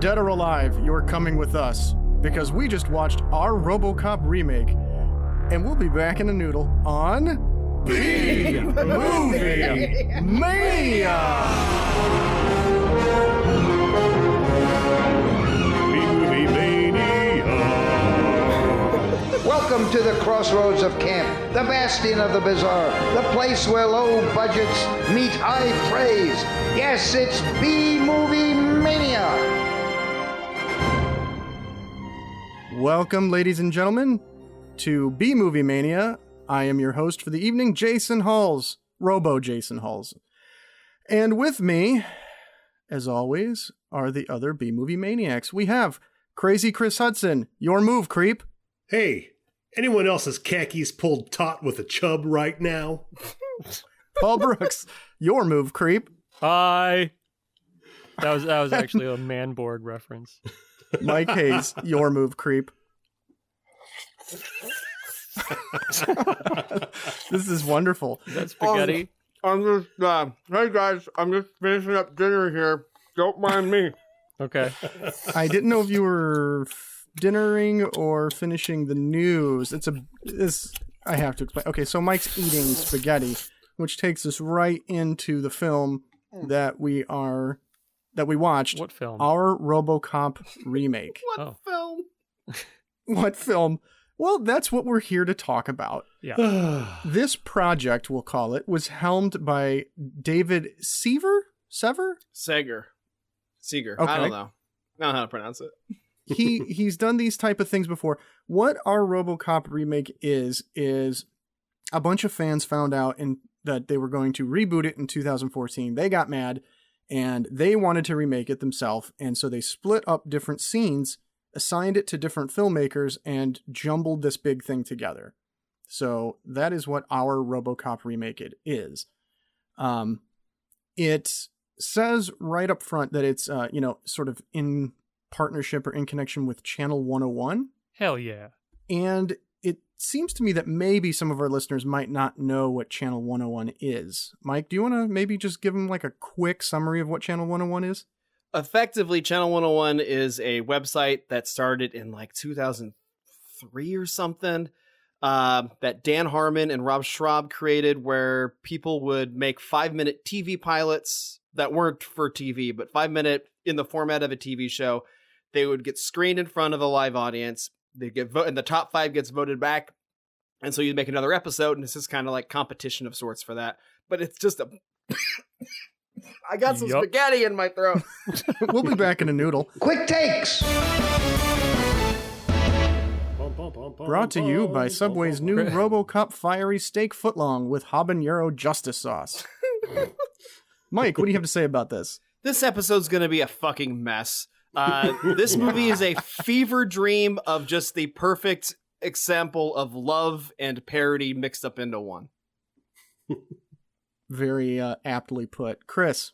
dead or alive, you're coming with us because we just watched our RoboCop remake, and we'll be back in a noodle on B-Movie Mania! B-Movie Mania! Welcome to the crossroads of camp, the bastion of the bizarre, the place where low budgets meet high praise. Yes, it's B-Movie Mania! Welcome, ladies and gentlemen, to B-Movie Mania. I am your host for the evening, Jason Huls, Jason Huls. And with me, as always, are the other B-Movie Maniacs. We have Crazy Chris Hutson, your move, creep. Hey, anyone else's khakis pulled taut with a chub right now? Paul Brooks, your move, creep. Hi. That was actually a Manborg reference. Mike Hayes, your move, creep. This is wonderful. Is that spaghetti? I'm just, hey guys, I'm just finishing up dinner here. Don't mind me. Okay. I didn't know if you were dinnering or finishing the news. I have to explain. Okay, so Mike's eating spaghetti, which takes us right into the film that we watched. What film? Our RoboCop remake. What film? What film? Well, that's what we're here to talk about. Yeah. This project, we'll call it, was helmed by David Seaver? Seger. Okay. I don't know how to pronounce it. He's done these type of things before. What our RoboCop remake is a bunch of fans found out that they were going to reboot it in 2014. They got mad and they wanted to remake it themselves. And so they split up different scenes, assigned it to different filmmakers, and jumbled this big thing together. So that is what our RoboCop remake it is. It says right up front that it's, sort of in partnership or in connection with Channel 101. Hell yeah. And it seems to me that maybe some of our listeners might not know what Channel 101 is. Mike, do you want to maybe just give them like a quick summary of what Channel 101 is? Effectively, Channel 101 is a website that started in like 2003 or something that Dan Harmon and Rob Schraub created, where people would make 5-minute TV pilots that weren't for TV, but 5-minute in the format of a TV show. They would get screened in front of a live audience. They get and the top 5 gets voted back. And so you make another episode, and this is kind of like competition of sorts for that. But it's just I got some spaghetti in my throat. We'll be back in a noodle. Quick takes! Brought to you by Subway's new RoboCop Fiery Steak Footlong with habanero justice sauce. Mike, what do you have to say about this? This episode's going to be a fucking mess. This movie is a fever dream of just the perfect example of love and parody mixed up into one. Very aptly put. Chris.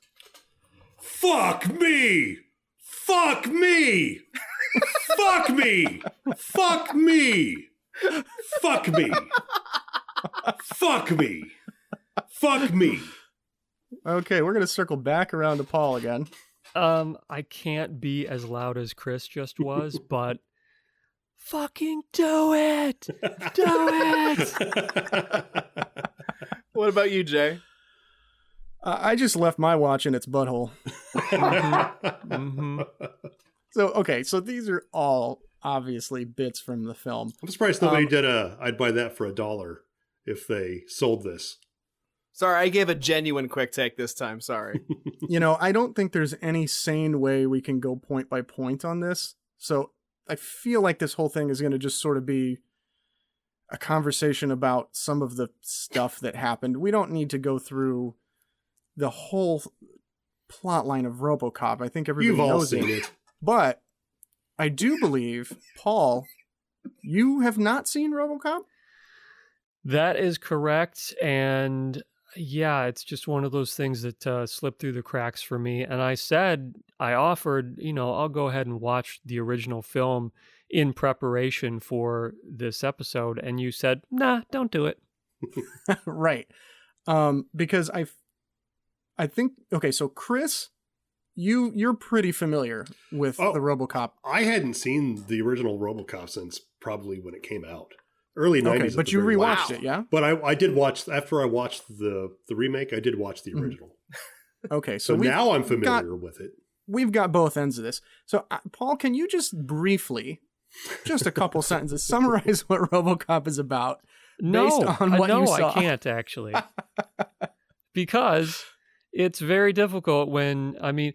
Fuck me! Fuck me! Fuck me! Fuck me! Fuck me! Fuck me! Fuck me! Okay, we're going to circle back around to Paul again. I can't be as loud as Chris just was, but fucking do it! Do it! What about you, Jay? I just left my watch in its butthole. Mm-hmm. So these are all obviously bits from the film. I'm surprised nobody did I'd buy that for $1 if they sold this. Sorry, I gave a genuine quick take this time. Sorry. I don't think there's any sane way we can go point by point on this. So I feel like this whole thing is going to just sort of be a conversation about some of the stuff that happened. We don't need to go through the whole plot line of RoboCop. I think everybody knows it. But I do believe, Paul, you have not seen RoboCop? That is correct. And yeah, it's just one of those things that slipped through the cracks for me. And I offered, I'll go ahead and watch the original film in preparation for this episode. And you said, nah, don't do it. Right. Because I think, okay, so Chris, you're pretty familiar with the RoboCop. I hadn't seen the original RoboCop since probably when it came out. Early 90s. Okay, but you rewatched it, yeah? But I did watch, after I watched the remake, I did watch the original. Okay, so now I'm familiar with it. We've got both ends of this. So, Paul, can you just briefly, just a couple sentences, summarize what RoboCop is about? Based on what you saw? I can't actually. Because it's very difficult when, I mean,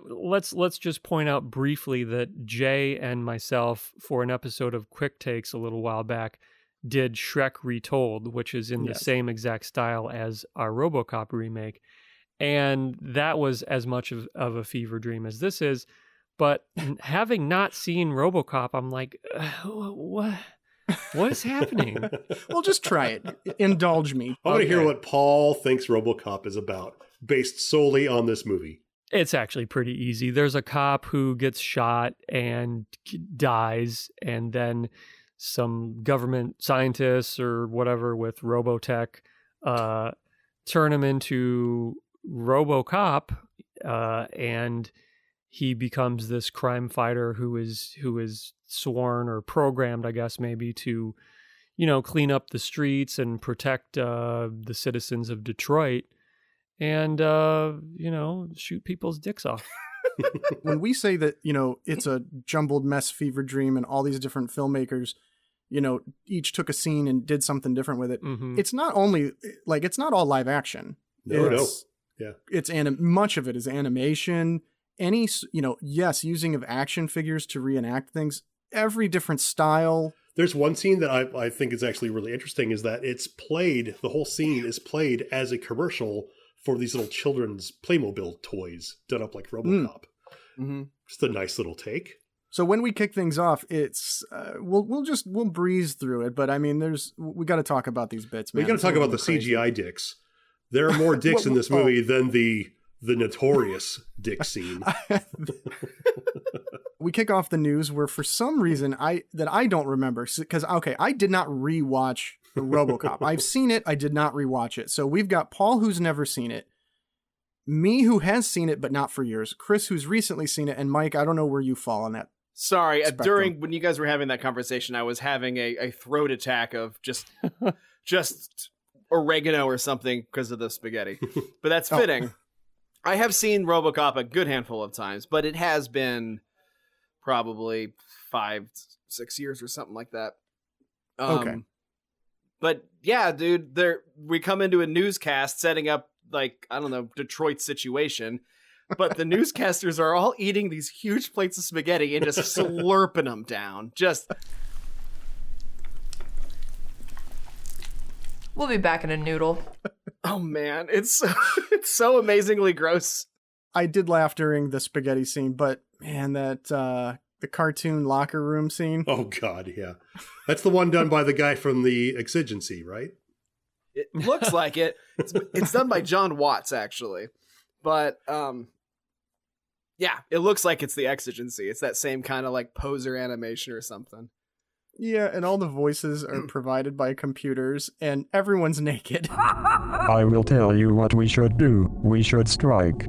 let's just point out briefly that Jay and myself, for an episode of Quick Takes a little while back, did Shrek Retold, which is in the same exact style as our RoboCop remake. And that was as much of a fever dream as this is. But having not seen RoboCop, I'm like, what is happening? Well, just try it. Indulge me. I want to hear what Paul thinks RoboCop is about, based solely on this movie. It's actually pretty easy. There's a cop who gets shot and dies, and then some government scientists or whatever with Robotech turn him into RoboCop, and he becomes this crime fighter who is sworn or programmed, I guess, maybe to, clean up the streets and protect the citizens of Detroit, and shoot people's dicks off. When we say that, it's a jumbled mess fever dream and all these different filmmakers, each took a scene and did something different with it. Mm-hmm. It's not only it's not all live action. No. Yeah. It's much of it is animation. Any, using of action figures to reenact things, every different style. There's one scene that I think is actually really interesting, is that the whole scene is played as a commercial for these little children's Playmobil toys done up like RoboCop. Mm-hmm. Just a nice little take. So when we kick things off, it's we'll breeze through it, but I mean, we got to talk about these bits, man. We got to talk about the crazy CGI dicks. There are more dicks in this movie than the notorious dick scene. We kick off the news where, for some reason, I don't remember, because I did not rewatch the RoboCop. I've seen it, I did not rewatch it. So we've got Paul, who's never seen it, me, who has seen it but not for years, Chris, who's recently seen it, and Mike, I don't know where you fall on that. Sorry, when you guys were having that conversation, I was having a throat attack of just oregano or something because of the spaghetti. But that's fitting. I have seen RoboCop a good handful of times, but it has been probably 5-6 years or something like that. Okay. But yeah, dude, we come into a newscast setting up, Detroit situation, but the newscasters are all eating these huge plates of spaghetti and just slurping them down. We'll be back in a noodle. Oh man, it's so amazingly gross. I did laugh during the spaghetti scene, but man, that the cartoon locker room scene. Oh God, yeah, that's the one done by the guy from the Exigency, right? It looks like it. It's done by John Watts, actually, but yeah, it looks like it's the Exigency. It's that same kind of poser animation or something. Yeah, and all the voices are provided by computers, and everyone's naked. I will tell you what we should do. We should strike.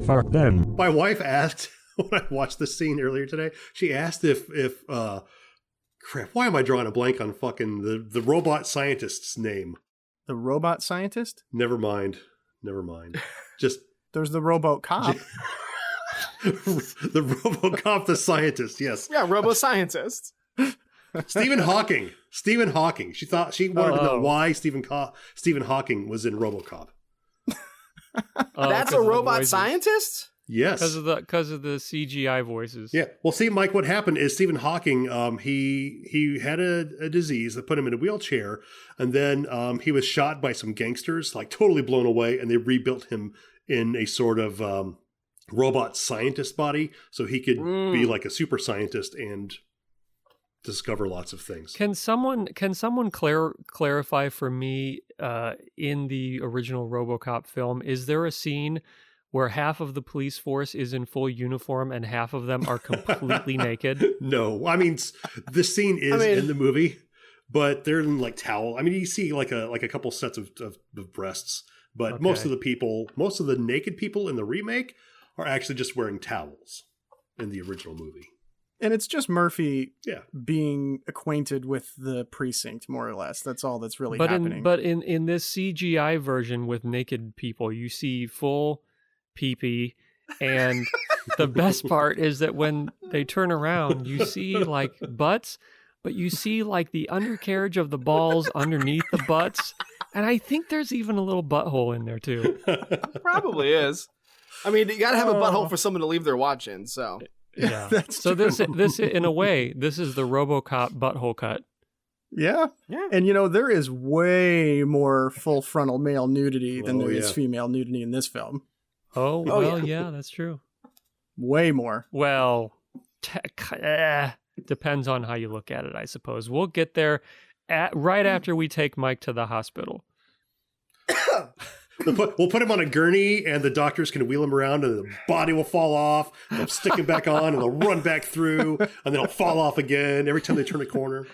Fuck them. My wife asked, when I watched this scene earlier today, she asked if crap, why am I drawing a blank on fucking the robot scientist's name? The robot scientist? Never mind. Just... There's the RoboCop. The RoboCop, the scientist, yes. Yeah, robo-scientist. Stephen Hawking. She wanted to know why Stephen Hawking was in RoboCop. That's a robot scientist? Yes. Because of the CGI voices. Yeah. Well, see, Mike, what happened is Stephen Hawking, he had a disease that put him in a wheelchair, and then he was shot by some gangsters, totally blown away, and they rebuilt him in a sort of robot scientist body so he could be like a super scientist and discover lots of things. Can someone clarify for me, in the original RoboCop film, is there a scene where half of the police force is in full uniform and half of them are completely naked? No, I mean, the scene is in the movie, but they're in towel. I mean, you see a couple sets of breasts, but most of the naked people in the remake are actually just wearing towels in the original movie. And it's just Murphy Yeah. being acquainted with the precinct, more or less. That's all that's really But happening. in this CGI version with naked people, you see full pee-pee, and the best part is that when they turn around, you see like butts, but you see like the undercarriage of the balls underneath the butts, and I think there's even a little butthole in there too. Probably is. I mean, you gotta have a butthole for someone to leave their watch in, so. Yeah. That's So true. this in a way, this is the RoboCop butthole cut. Yeah. Yeah. And there is way more full frontal male nudity than there is yeah. female nudity in this film. Oh, Oh, well, yeah. yeah, that's true. Way more. Well, depends on how you look at it, I suppose. We'll get there right after we take Mike to the hospital. We'll put him on a gurney, and the doctors can wheel him around, and the body will fall off. They'll stick him back on, and they'll run back through, and then it'll fall off again every time they turn a corner.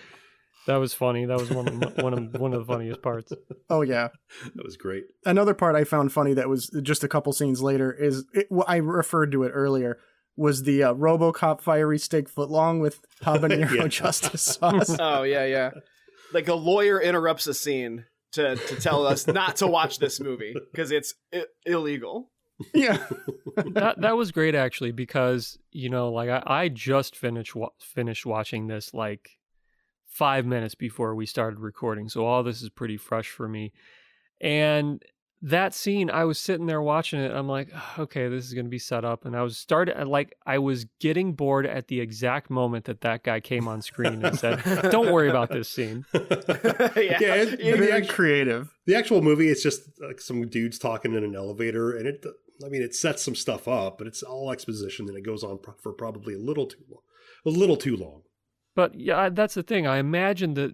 That was funny. That was one of the funniest parts. Oh, yeah. That was great. Another part I found funny that was just a couple scenes later is, I referred to it earlier, was the RoboCop fiery steak footlong with habanero Yeah. justice sauce. Oh, yeah. Like a lawyer interrupts a scene to tell us not to watch this movie because it's illegal. Yeah. That was great, actually, because, like I just finished watching this like 5 minutes before we started recording. So all this is pretty fresh for me. And that scene, I was sitting there watching it. I'm like, okay, this is going to be set up. And I was getting bored at the exact moment that guy came on screen and said, don't worry about this scene. Yeah. Very creative. The actual movie, it's just like some dudes talking in an elevator, and it sets some stuff up, but it's all exposition, and it goes on for probably a little too long. But yeah, that's the thing. I imagine that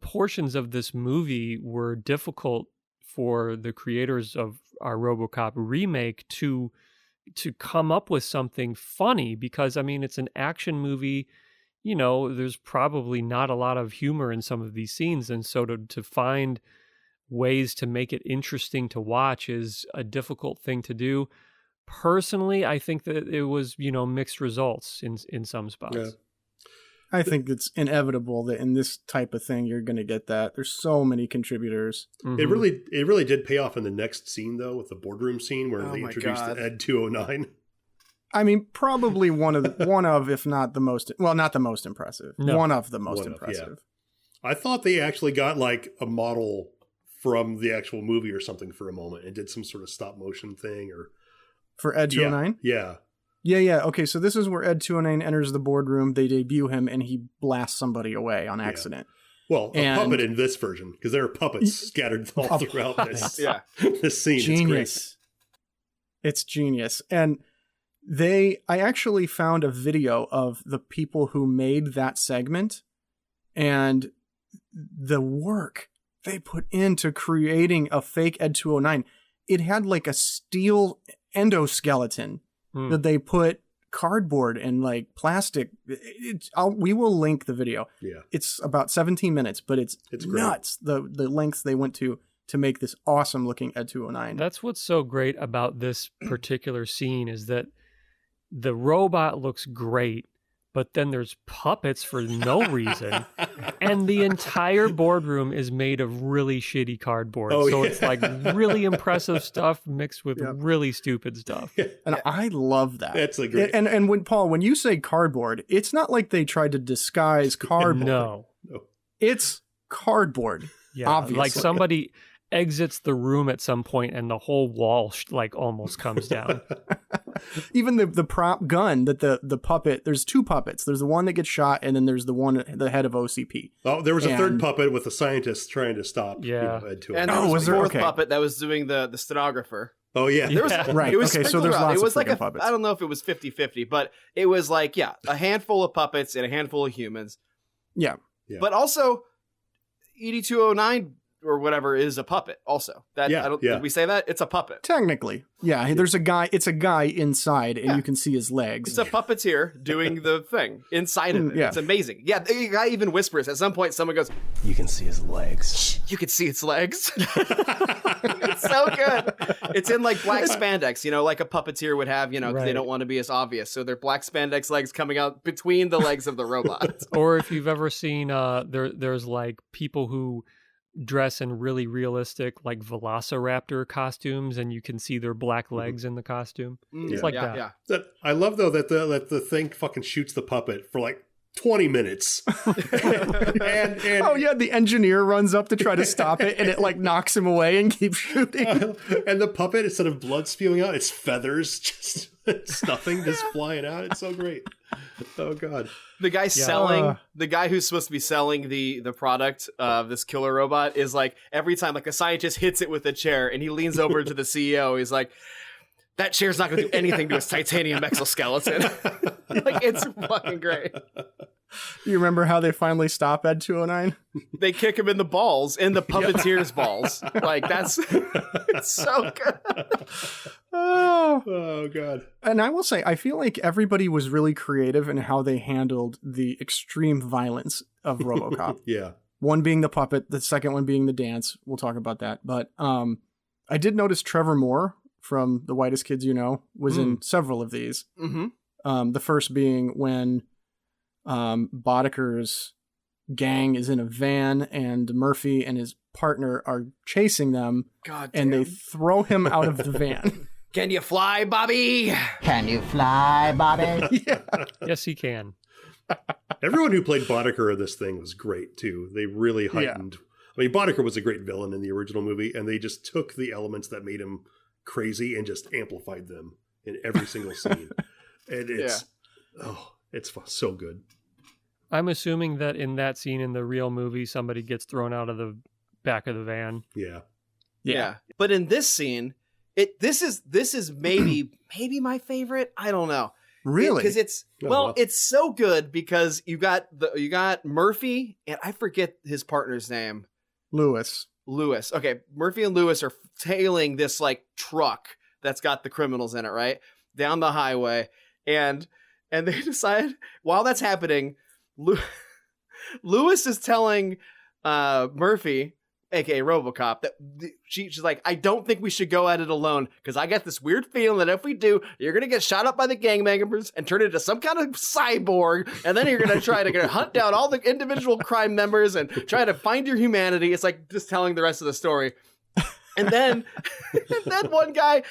portions of this movie were difficult for the creators of our RoboCop remake to come up with something funny, because I mean, it's an action movie. There's probably not a lot of humor in some of these scenes, and so to find ways to make it interesting to watch is a difficult thing to do. Personally, I think that it was, mixed results in some spots. Yeah. I think it's inevitable that in this type of thing, you're going to get that. There's so many contributors. Mhm. It really did pay off in the next scene, though, with the boardroom scene where they introduced God. Ed 209. I mean, probably one of, if not the most, well, not the most impressive. No. One of the most One of, impressive. I thought they actually got like a model from the actual movie or something for a moment and did some sort of stop motion thing or For Ed 209? Yeah. Yeah. Okay, so this is where Ed 209 enters the boardroom. They debut him, and he blasts somebody away on accident. Well, a And- puppet in this version, because there are puppets scattered all throughout this. Yeah. This scene. Genius. It's genius. And I actually found a video of the people who made that segment and the work they put into creating a fake Ed 209. It had like a steel endoskeleton that they put cardboard and like plastic. We will link the video. Yeah. It's about 17 minutes, but it's great. nuts the lengths they went to make this awesome looking Ed 209. That's what's so great about this particular scene, is that the robot looks great, but then there's puppets for no reason. And the entire boardroom is made of really shitty cardboard. Oh, so yeah. it's like really impressive stuff mixed with Yep. really stupid stuff. And I love that. That's a great. And when you say cardboard, it's not like they tried to disguise cardboard. No. It's cardboard. Yeah. Obviously. Like somebody exits the room at some point and the whole wall almost comes down. Even the prop gun that the puppet, there's two puppets. There's the one that gets shot, and then there's the head of OCP. Oh, there was a third And- puppet with the scientist trying to stop. Yeah. Ed 209. And there Oh, was was a there? fourth Okay. puppet that was doing the stenographer. Oh yeah. There was Yeah. Right. It was Okay, so sprinkled there's around. lots It was of like freaking puppets. I don't know if it was 50-50, but it was like, a handful of puppets and a handful of humans. Yeah. Yeah. But also, ED209 or whatever is a puppet also. That did we say that? It's a puppet. Technically. Yeah, there's a guy, it's a guy inside and you can see his legs. It's a puppeteer doing the thing inside of it. Yeah. It's amazing. Yeah, the guy even whispers. At some point, someone goes, "You can see his legs." You can see its legs. It's so good. It's in like black spandex, you know, like a puppeteer would have, you know, because they don't want to be as obvious. So they're black spandex legs coming out between the legs of the robot. Or if you've ever seen, there's like people who dress in really realistic like velociraptor costumes and you can see their black legs in the costume. It's like that. Yeah. I love though that the thing fucking shoots the puppet for like 20 minutes. and oh yeah, the engineer runs up to try to stop it and it like knocks him away and keeps shooting. And the puppet, instead of blood spewing out, it's feathers just stuffing just flying out. It's so great. Oh god. The guy selling, the guy who's supposed to be selling the product of this killer robot is like, every time like a scientist hits it with a chair and he leans over to the CEO, he's like, that chair's not going to do anything to its titanium exoskeleton. Like, it's fucking great. You remember how they finally stop Ed 209? They kick him in the balls, in the puppeteer's balls. Like, it's so good. Oh, God. And I will say, I feel like everybody was really creative in how they handled the extreme violence of RoboCop. Yeah. One being the puppet, the second one being the dance. We'll talk about that. But I did notice Trevor Moore from The Whitest Kids You Know was in several of these. Mm-hmm. The first being when Bodeker's gang is in a van and Murphy and his partner are chasing them. And they throw him out of the van. Can you fly, Bobby? Can you fly, Bobby? Yeah. Yes, he can. Everyone who played Boddicker in this thing was great, too. They really heightened. I mean, Boddicker was a great villain in the original movie, and they just took the elements that made him crazy and just amplified them in every single scene. And it's so good. I'm assuming that in that scene in the real movie, somebody gets thrown out of the back of the van. Yeah. But in this scene, this is maybe my favorite. I don't know. Really? Because it's so good because you got Murphy and I forget his partner's name. Lewis. Okay, Murphy and Lewis are tailing this like truck that's got the criminals in it, right? Down the highway. And they decide while that's happening, Lewis is telling Murphy, aka RoboCop, that she's like, I don't think we should go at it alone because I got this weird feeling that if we do, you're gonna get shot up by the gang members and turn into some kind of cyborg, and then you're gonna try to hunt down all the individual crime members and try to find your humanity. It's like just telling the rest of the story, and then one guy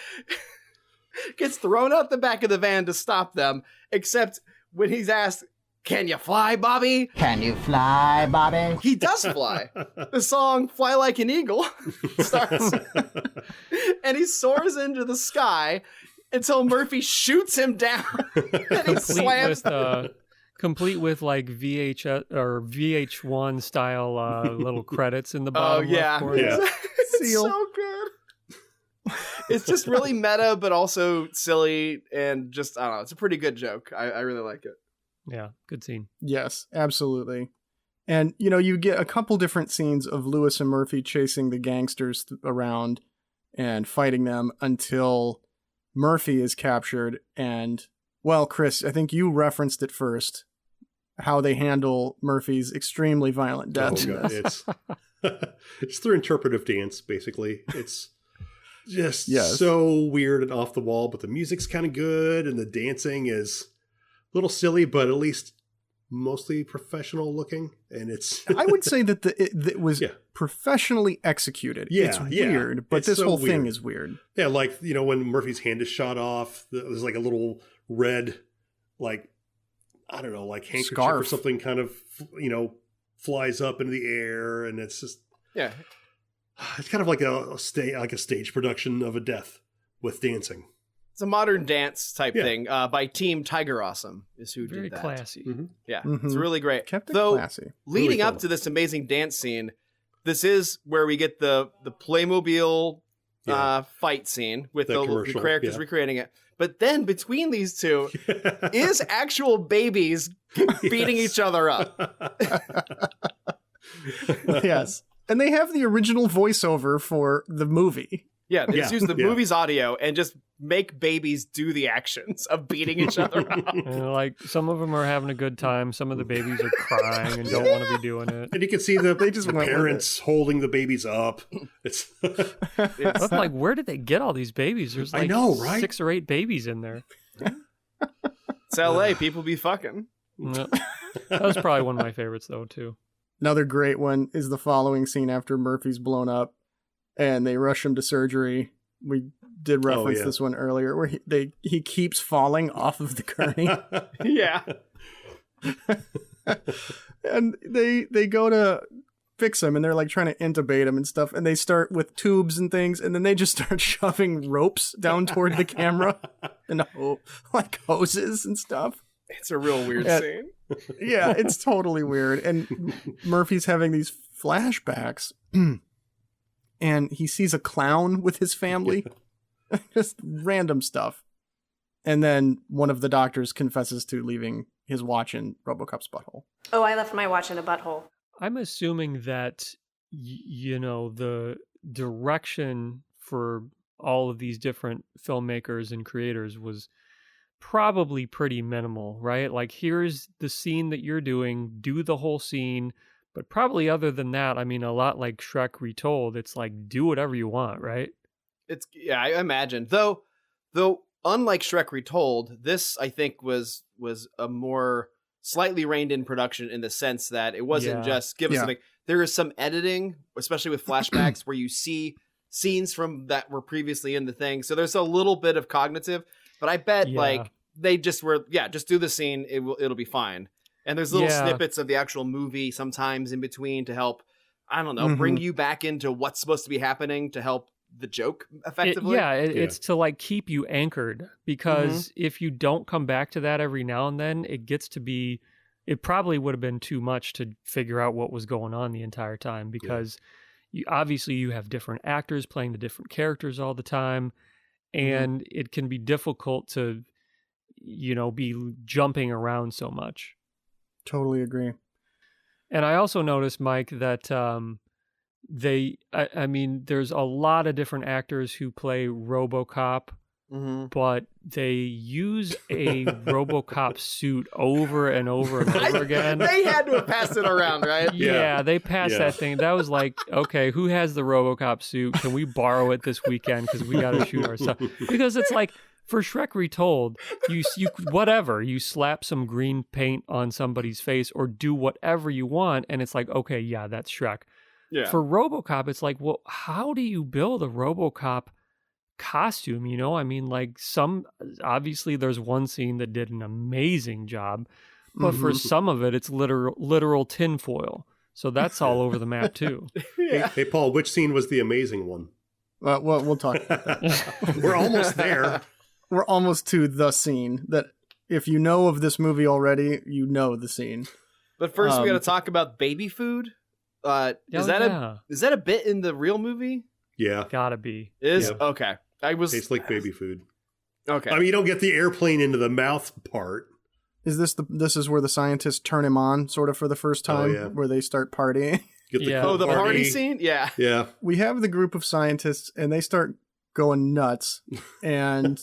gets thrown out the back of the van to stop them, except when he's asked, can you fly, Bobby? Can you fly, Bobby? He does fly. The song Fly Like an Eagle starts. And he soars into the sky until Murphy shoots him down. And he slams complete with like VHS or VH1 style little credits in the bottom. Oh, yeah. It's Seal. so good. It's just really meta, but also silly. And just, I don't know, it's a pretty good joke. I really like it. Yeah, good scene. Yes, absolutely. And, you get a couple different scenes of Lewis and Murphy chasing the gangsters around and fighting them until Murphy is captured. And, well, Chris, I think you referenced it first, how they handle Murphy's extremely violent death. Oh, God. It's their interpretive dance, basically. It's just so weird and off the wall, but the music's kind of good and the dancing is little silly, but at least mostly professional looking, and it's. I would say that it was professionally executed. Yeah, it's weird, but it's this so whole weird. thing is weird. Yeah, like when Murphy's hand is shot off, there's like a little red, like I don't know, like handkerchief Scarf or something, kind of flies up into the air, and it's just it's kind of like a stage production of a death with dancing. It's a modern dance type thing by Team Tiger Awesome is who Very did that. classy. Mm-hmm. Yeah, it's really great. Kept it Though, classy. leading Really up cool. to this amazing dance scene, this is where we get the Playmobil fight scene with the commercial, characters recreating it. But then between these two is actual babies beating each other up. Yes. And they have the original voiceover for the movie. Yeah, they just use the movie's audio and just make babies do the actions of beating each other up. And like some of them are having a good time, some of the babies are crying and don't want to be doing it. And you can see the parents holdling the babies up. It's I'm like, where did they get all these babies? There's like I know, right? 6 or 8 babies in there. It's LA, people be fucking. Yeah. That was probably one of my favorites though too. Another great one is the following scene after Murphy's blown up and they rush him to surgery. We did reference this one earlier where he keeps falling off of the gurney. Yeah. And they go to fix him and they're like trying to intubate him and stuff, and they start with tubes and things, and then they just start shoving ropes down toward the camera and like hoses and stuff. It's a real weird scene. Yeah, it's totally weird. And Murphy's having these flashbacks and he sees a clown with his family. Just random stuff. And then one of the doctors confesses to leaving his watch in RoboCop's butthole. Oh, I left my watch in a butthole. I'm assuming that, the direction for all of these different filmmakers and creators was probably pretty minimal, right? Like, here's the scene that you're doing, do the whole scene. But probably other than that, I mean, a lot like Shrek Retold, it's like, do whatever you want, right? I imagine. Though unlike Shrek Retold, this, I think, was a more slightly reined in production in the sense that it wasn't just give us something. There is some editing, especially with flashbacks, where you see scenes from that were previously in the thing. So there's a little bit of cognitive, but I bet like they just were, just do the scene. It'll be fine. And there's little snippets of the actual movie sometimes in between to help, I don't know, bring you back into what's supposed to be happening to help the joke effectively. It's to like keep you anchored, because if you don't come back to that every now and then, it gets to be, it probably would have been too much to figure out what was going on the entire time, because you have different actors playing the different characters all the time, and it can be difficult to, be jumping around so much. Totally agree. And I also noticed, Mike, that there's a lot of different actors who play RoboCop, but they use a RoboCop suit over and over and over again. They had to have passed it around, right? Yeah, they passed that thing. That was like, okay, who has the RoboCop suit? Can we borrow it this weekend? Because we got to shoot our stuff. Because it's like, for Shrek Retold, you slap some green paint on somebody's face or do whatever you want, and it's like, okay, yeah, that's Shrek. Yeah. For RoboCop, it's like, well, how do you build a RoboCop costume? I mean, like obviously there's one scene that did an amazing job, but for some of it, it's literal tinfoil. So that's all over the map too. Hey, Paul, which scene was the amazing one? Well, we'll talk about that. We're almost there. We're almost to the scene that if you know of this movie already, you know the scene. But first, we got to talk about baby food. Is that a bit in the real movie? Yeah, gotta be. Okay. Tastes like baby food. Okay. I mean, you don't get the airplane into the mouth part. Is this is where the scientists turn him on, sort of for the first time, where they start partying? The party scene? Yeah. Yeah. We have the group of scientists, and they start going nuts and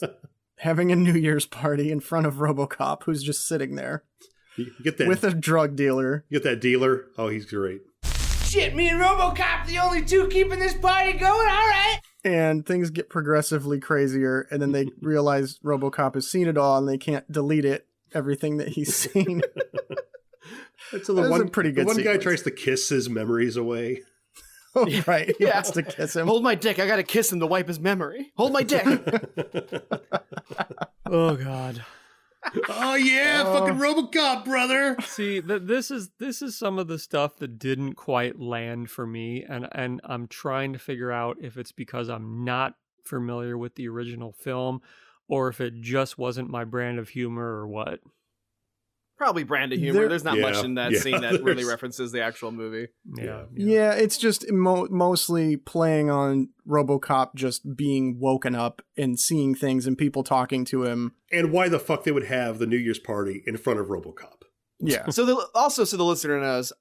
having a New Year's party in front of RoboCop, who's just sitting there. You get that with a drug dealer. You get that dealer? Oh, he's great. Shit, me and RoboCop, the only two keeping this party going? All right. And things get progressively crazier, and then they realize RoboCop has seen it all, and they can't delete it, everything that he's seen. So the one pretty good guy tries to kiss his memories away. Oh, right. He wants to kiss him. Hold my dick. I got to kiss him to wipe his memory. Hold my dick. Oh, God. Oh, yeah. Fucking RoboCop, brother. See, this is some of the stuff that didn't quite land for me. And I'm trying to figure out if it's because I'm not familiar with the original film or if it just wasn't my brand of humor or what. Probably brand of humor. There's not much in that scene that really references the actual movie. Yeah, it's just mostly playing on RoboCop just being woken up and seeing things and people talking to him. And why the fuck they would have the New Year's party in front of RoboCop. Yeah. So the listener knows,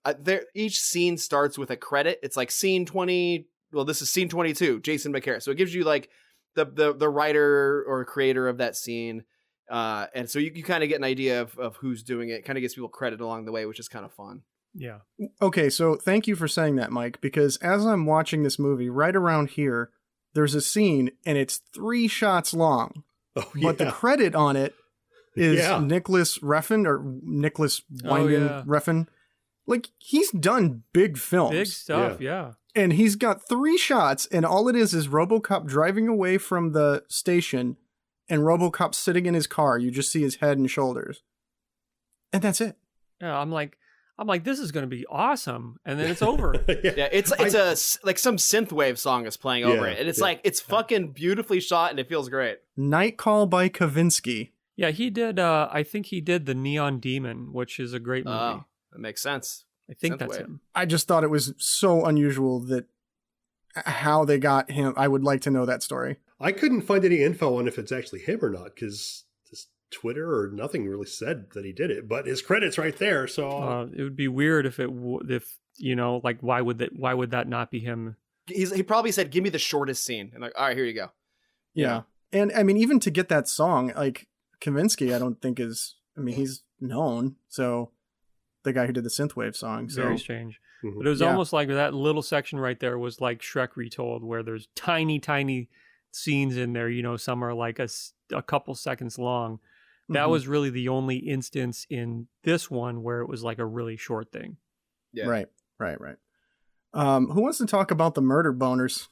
each scene starts with a credit. It's like scene 20. Well, this is scene 22, Jason McCare. So it gives you like the writer or creator of that scene. And so you kind of get an idea of who's doing it. Kind of gives people credit along the way, which is kind of fun. Yeah. Okay, so thank you for saying that, Mike, because as I'm watching this movie, right around here, there's a scene and it's 3 shots long. Oh, yeah. But the credit on it is Nicholas Refn or Nicholas Winding Refn. Like, he's done big films. Big stuff, yeah. And he's got 3 shots, and all it is RoboCop driving away from the station and RoboCop sitting in his car. You just see his head and shoulders. And that's it. Yeah, I'm like, this is going to be awesome, and then it's over. Yeah, it's like some synthwave song is playing over it, and it's like it's fucking beautifully shot, and it feels great. Night Call by Kavinsky. Yeah, he did. I think he did the Neon Demon, which is a great movie. Oh, that makes sense. I think that's him. I just thought it was so unusual that how they got him. I would like to know that story. I couldn't find any info on if it's actually him or not, because Twitter or nothing really said that he did it, but his credit's right there. So it would be weird if like why would that not be him? He probably said, "Give me the shortest scene," and like, all right, here you go. Yeah, and I mean, even to get that song, like Kavinsky, I don't think is. I mean, he's known, so the guy who did the synthwave song. So. Very strange, but it was almost like that little section right there was like Shrek Retold, where there's tiny scenes in there. Some are like a couple seconds long. That was really the only instance in this one where it was like a really short thing. Yeah. Right. Who wants to talk about the murder boners?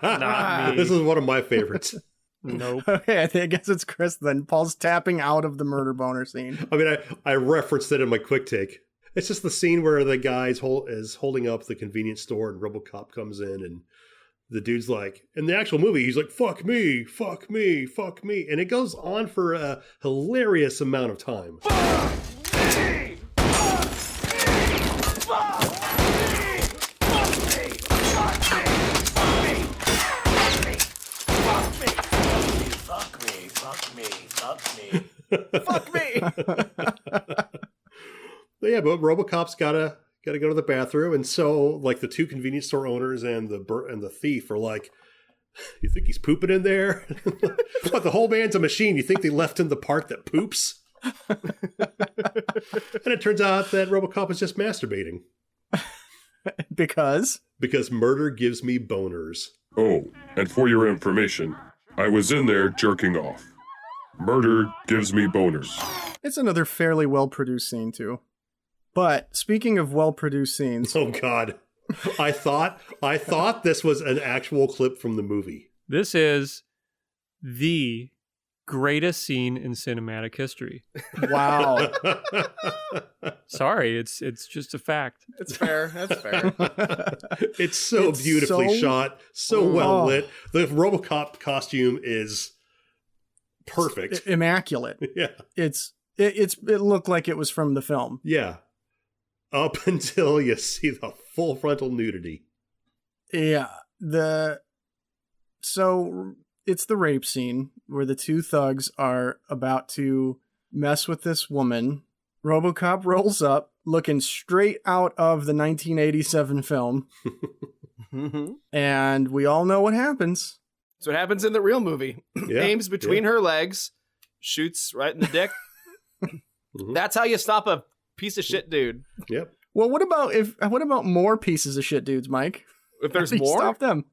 Not me. This is one of my favorites. Nope. Okay, I guess it's Chris then. Paul's tapping out of the murder boner scene. I mean, I referenced it in my quick take. It's just the scene where the guy is holding up the convenience store and RoboCop comes in and the dude's like, in the actual movie, he's like, fuck me, fuck me, fuck me. And it goes on for a hilarious amount of time. Fuck me. Yeah, but RoboCop's gotta go to the bathroom, and so like the 2 convenience store owners and the thief are like, "You think he's pooping in there? But the whole man's a machine. You think they left in the part that poops?" And it turns out that RoboCop is just masturbating Because murder gives me boners. Oh, and for your information, I was in there jerking off. Murder gives me boners. it's another fairly well-produced scene too. But speaking of well-produced scenes, oh god, I thought this was an actual clip from the movie. This is the greatest scene in cinematic history. Wow. Sorry, it's just a fact. It's fair. That's fair. It's so beautifully shot, so well lit. The RoboCop costume is perfect, immaculate. Yeah, it looked like it was from the film. Yeah, up until you see the full frontal nudity. Yeah, so it's the rape scene where the 2 thugs are about to mess with this woman. RoboCop rolls up, looking straight out of the 1987 film. And we all know what happens. That's what happens in the real movie. Yeah, aims between her legs, shoots right in the dick. That's how you stop a piece of shit dude. Yep. Well, what about more pieces of shit dudes, Mike? If there's How do you more, stop them.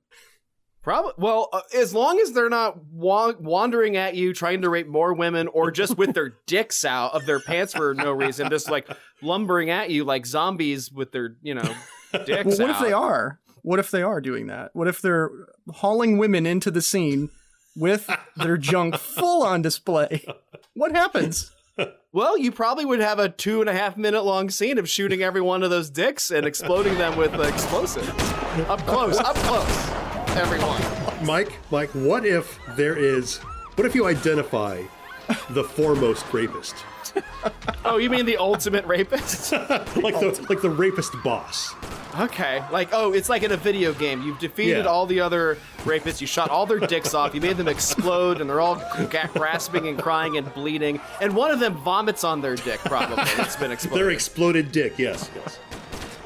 Probably. Well, as long as they're not wandering at you, trying to rape more women, or just with their dicks out of their pants for no reason, just like lumbering at you like zombies with their, dicks Well, what out. if they are? What if they are doing that? What if they're hauling women into the scene with their junk full on display? What happens? Well, you probably would have a 2.5 minute long scene of shooting every one of those dicks and exploding them with explosives. Up close, everyone. Mike, what if you identify the foremost rapist? Oh, you mean the ultimate rapist? like the rapist boss. Okay, like, oh, it's like in a video game. You've defeated all the other rapists. You shot all their dicks off. You made them explode, and they're all grasping and crying and bleeding. And one of them vomits on their dick, probably. It's been exploded. Their exploded dick, yes.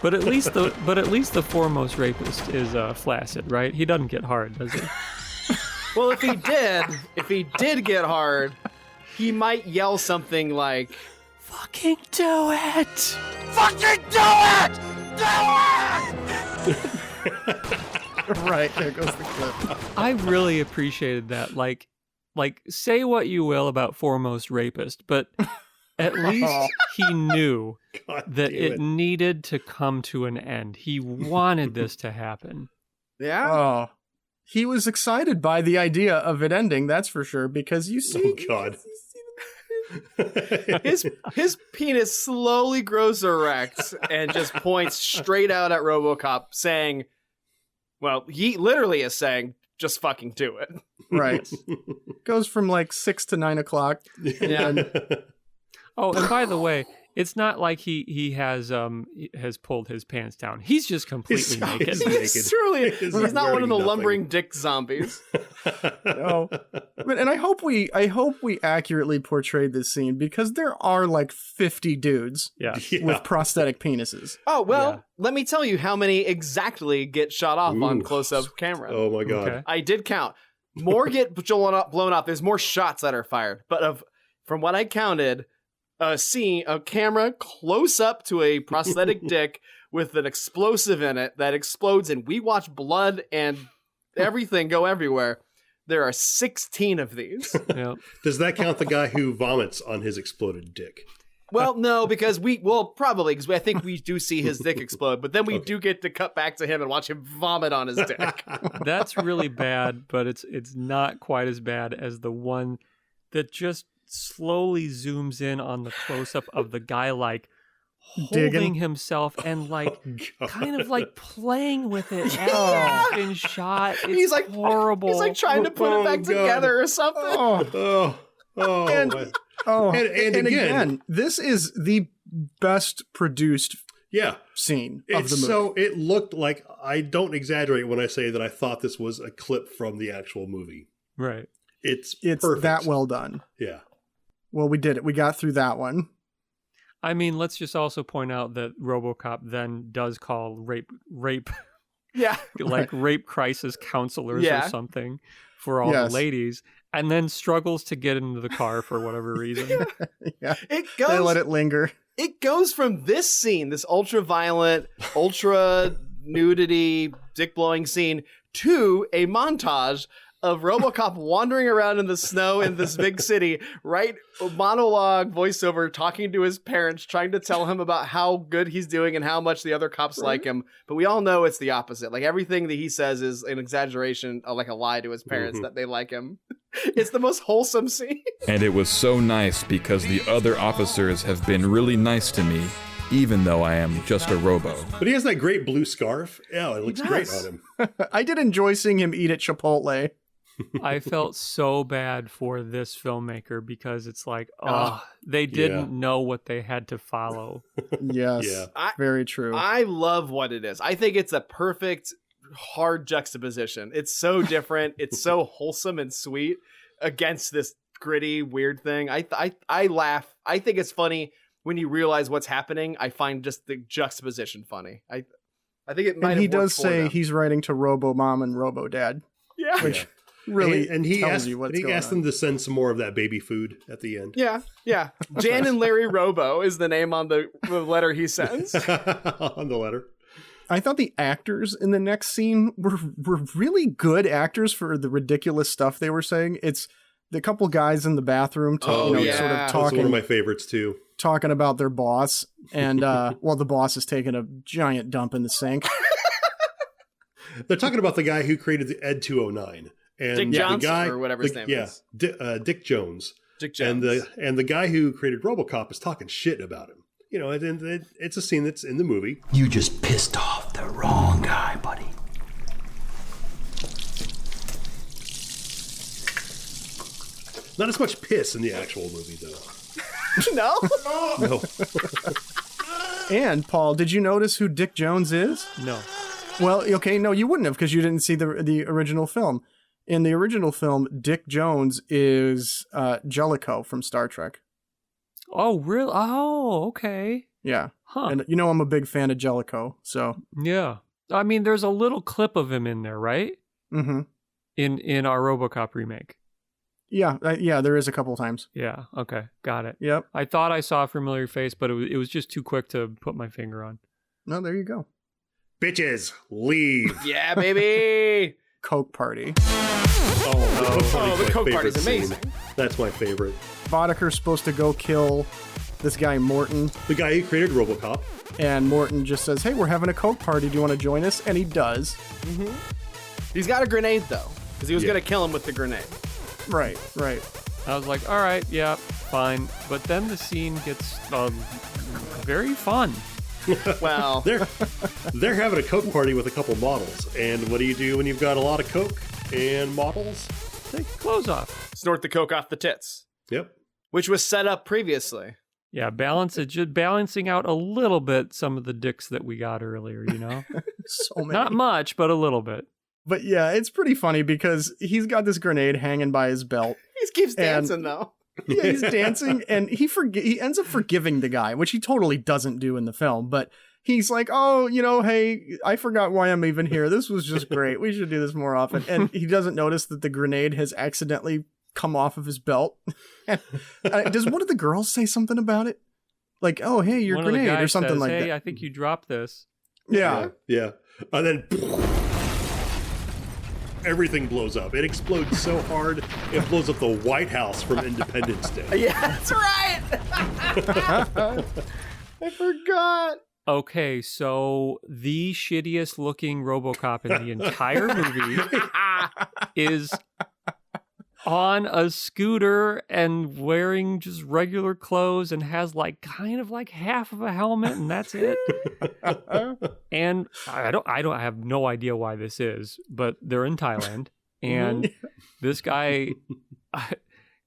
But at least the foremost rapist is flaccid, right? He doesn't get hard, does he? Well, if he did get hard, he might yell something like, "Fucking do it! Fucking do it! Do it!" Right, there goes the clip. I really appreciated that. Like, say what you will about foremost rapist, but at least he knew that it needed to come to an end. He wanted this to happen. Yeah. Oh, he was excited by the idea of it ending. That's for sure. Because you see, his penis slowly grows erect and just points straight out at RoboCop, saying, "Well, he literally is saying, just fucking do it." Right. Goes from like 6 to 9 o'clock. Yeah. Oh, and by the way, it's not like he has pulled his pants down. He's just completely naked. He's truly, he's not one of the lumbering dick zombies. No. And I hope we accurately portrayed this scene, because there are like 50 dudes with prosthetic penises. Oh, well, let me tell you how many exactly get shot off on close-up camera. Oh my God. Okay. I did count. More get blown up. There's more shots that are fired. But from what I counted, a camera close up to a prosthetic dick with an explosive in it that explodes, and we watch blood and everything go everywhere. There are 16 of these. Yeah. Does that count the guy who vomits on his exploded dick? Well, no, because probably because I think we do see his dick explode, but then we do get to cut back to him and watch him vomit on his dick. That's really bad, but it's not quite as bad as the one that just slowly zooms in on the close-up of the guy, like holding himself and like kind of like playing with it as it's been shot. It's he's like horrible. He's like trying to put it back together or something. And again, this is the best produced scene of the movie. So it looked like, I don't exaggerate when I say that I thought this was a clip from the actual movie. Right. It's perfect. That well done. Yeah. Well, we did it. We got through that one. I mean, let's just also point out that RoboCop then does call rape like rape crisis counselors or something for all the ladies, and then struggles to get into the car for whatever reason. They let it linger. It goes from this scene, this ultra violent, ultra nudity, dick blowing scene, to a montage of RoboCop wandering around in the snow in this big city, right? Monologue, voiceover, talking to his parents, trying to tell him about how good he's doing and how much the other cops like him. But we all know it's the opposite. Like, everything that he says is an exaggeration, like a lie to his parents that they like him. It's the most wholesome scene. And it was so nice because the other officers have been really nice to me, even though I am just a robo. But he has that great blue scarf. Yeah, it looks great on him. I did enjoy seeing him eat at Chipotle. I felt so bad for this filmmaker, because it's like, they didn't know what they had to follow. Yes, very true. I love what it is. I think it's a perfect hard juxtaposition. It's so different. It's so wholesome and sweet against this gritty, weird thing. I laugh. I think it's funny when you realize what's happening. I find just the juxtaposition funny. I think it might. And he does say he's writing to Robo Mom and Robo Dad. Yeah. Which really and he tells asked, you what's and he going asked on. them to send some more of that baby food at the end. Yeah. Jan and Larry Robo is the name on the letter he sends. On the letter. I thought the actors in the next scene were really good actors for the ridiculous stuff they were saying. It's the couple guys in the bathroom sort of That's talking. one of my favorites too. Talking about their boss, and the boss is taking a giant dump in the sink. They're talking about the guy who created the Ed 209. And Dick Johnson, the guy, or whatever his name is. Dick Jones. Dick Jones. And the guy who created RoboCop is talking shit about him. You know, and it's a scene that's in the movie. You just pissed off the wrong guy, buddy. Not as much piss in the actual movie, though. No? No. And Paul, did you notice who Dick Jones is? No. Well, okay, no, you wouldn't have because you didn't see the original film. In the original film, Dick Jones is Jellicoe from Star Trek. Oh, really? Oh, okay. Yeah. Huh. And you know I'm a big fan of Jellicoe, so. Yeah. I mean, there's a little clip of him in there, right? Mm-hmm. In our RoboCop remake. Yeah, yeah, there is a couple times. Yeah, okay, got it. Yep. I thought I saw a familiar face, but it was just too quick to put my finger on. No, there you go. Bitches, leave. Yeah, baby. Coke party. The Coke party's amazing. That's my favorite. Bodeker's supposed to go kill this guy Morton. The guy who created RoboCop. And Morton just says, hey, we're having a Coke party. Do you want to join us? And he does. Mm-hmm. He's got a grenade, though, because he was going to kill him with the grenade. Right. I was like, all right, yeah, fine. But then the scene gets very fun. Well, they're having a Coke party with a couple models. And what do you do when you've got a lot of Coke and models? Take clothes off. Snort the Coke off the tits. Yep. Which was set up previously. Yeah, just balancing out a little bit some of the dicks that we got earlier, you know? So many. Not much, but a little bit. But yeah, it's pretty funny because he's got this grenade hanging by his belt. He keeps dancing, though. Yeah, he's dancing, and he ends up forgiving the guy, which he totally doesn't do in the film. But he's like, oh, hey, I forgot why I'm even here. This was just great. We should do this more often. And he doesn't notice that the grenade has accidentally come off of his belt. Does one of the girls say something about it? Like, oh, hey, your One grenade of the guys or something says, like that. Hey, I think you dropped this. Yeah. And then everything blows up. It explodes so hard, it blows up the White House from Independence Day. Yeah, that's right. I forgot. Okay, so the shittiest looking RoboCop in the entire movie is on a scooter and wearing just regular clothes and has kind of half of a helmet, and that's it. And I have no idea why this is, but they're in Thailand, and this guy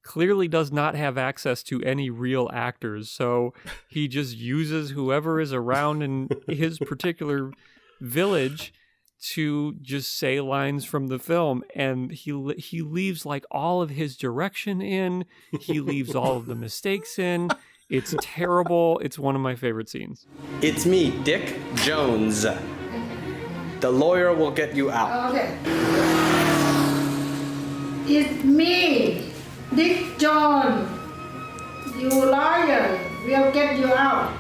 clearly does not have access to any real actors, so he just uses whoever is around in his particular village to just say lines from the film, and he leaves all of his direction in. He leaves all of the mistakes in. It's terrible. It's one of my favorite scenes. It's me, Dick Jones. The lawyer will get you out. Okay. It's me, Dick Jones. You liar. We'll get you out.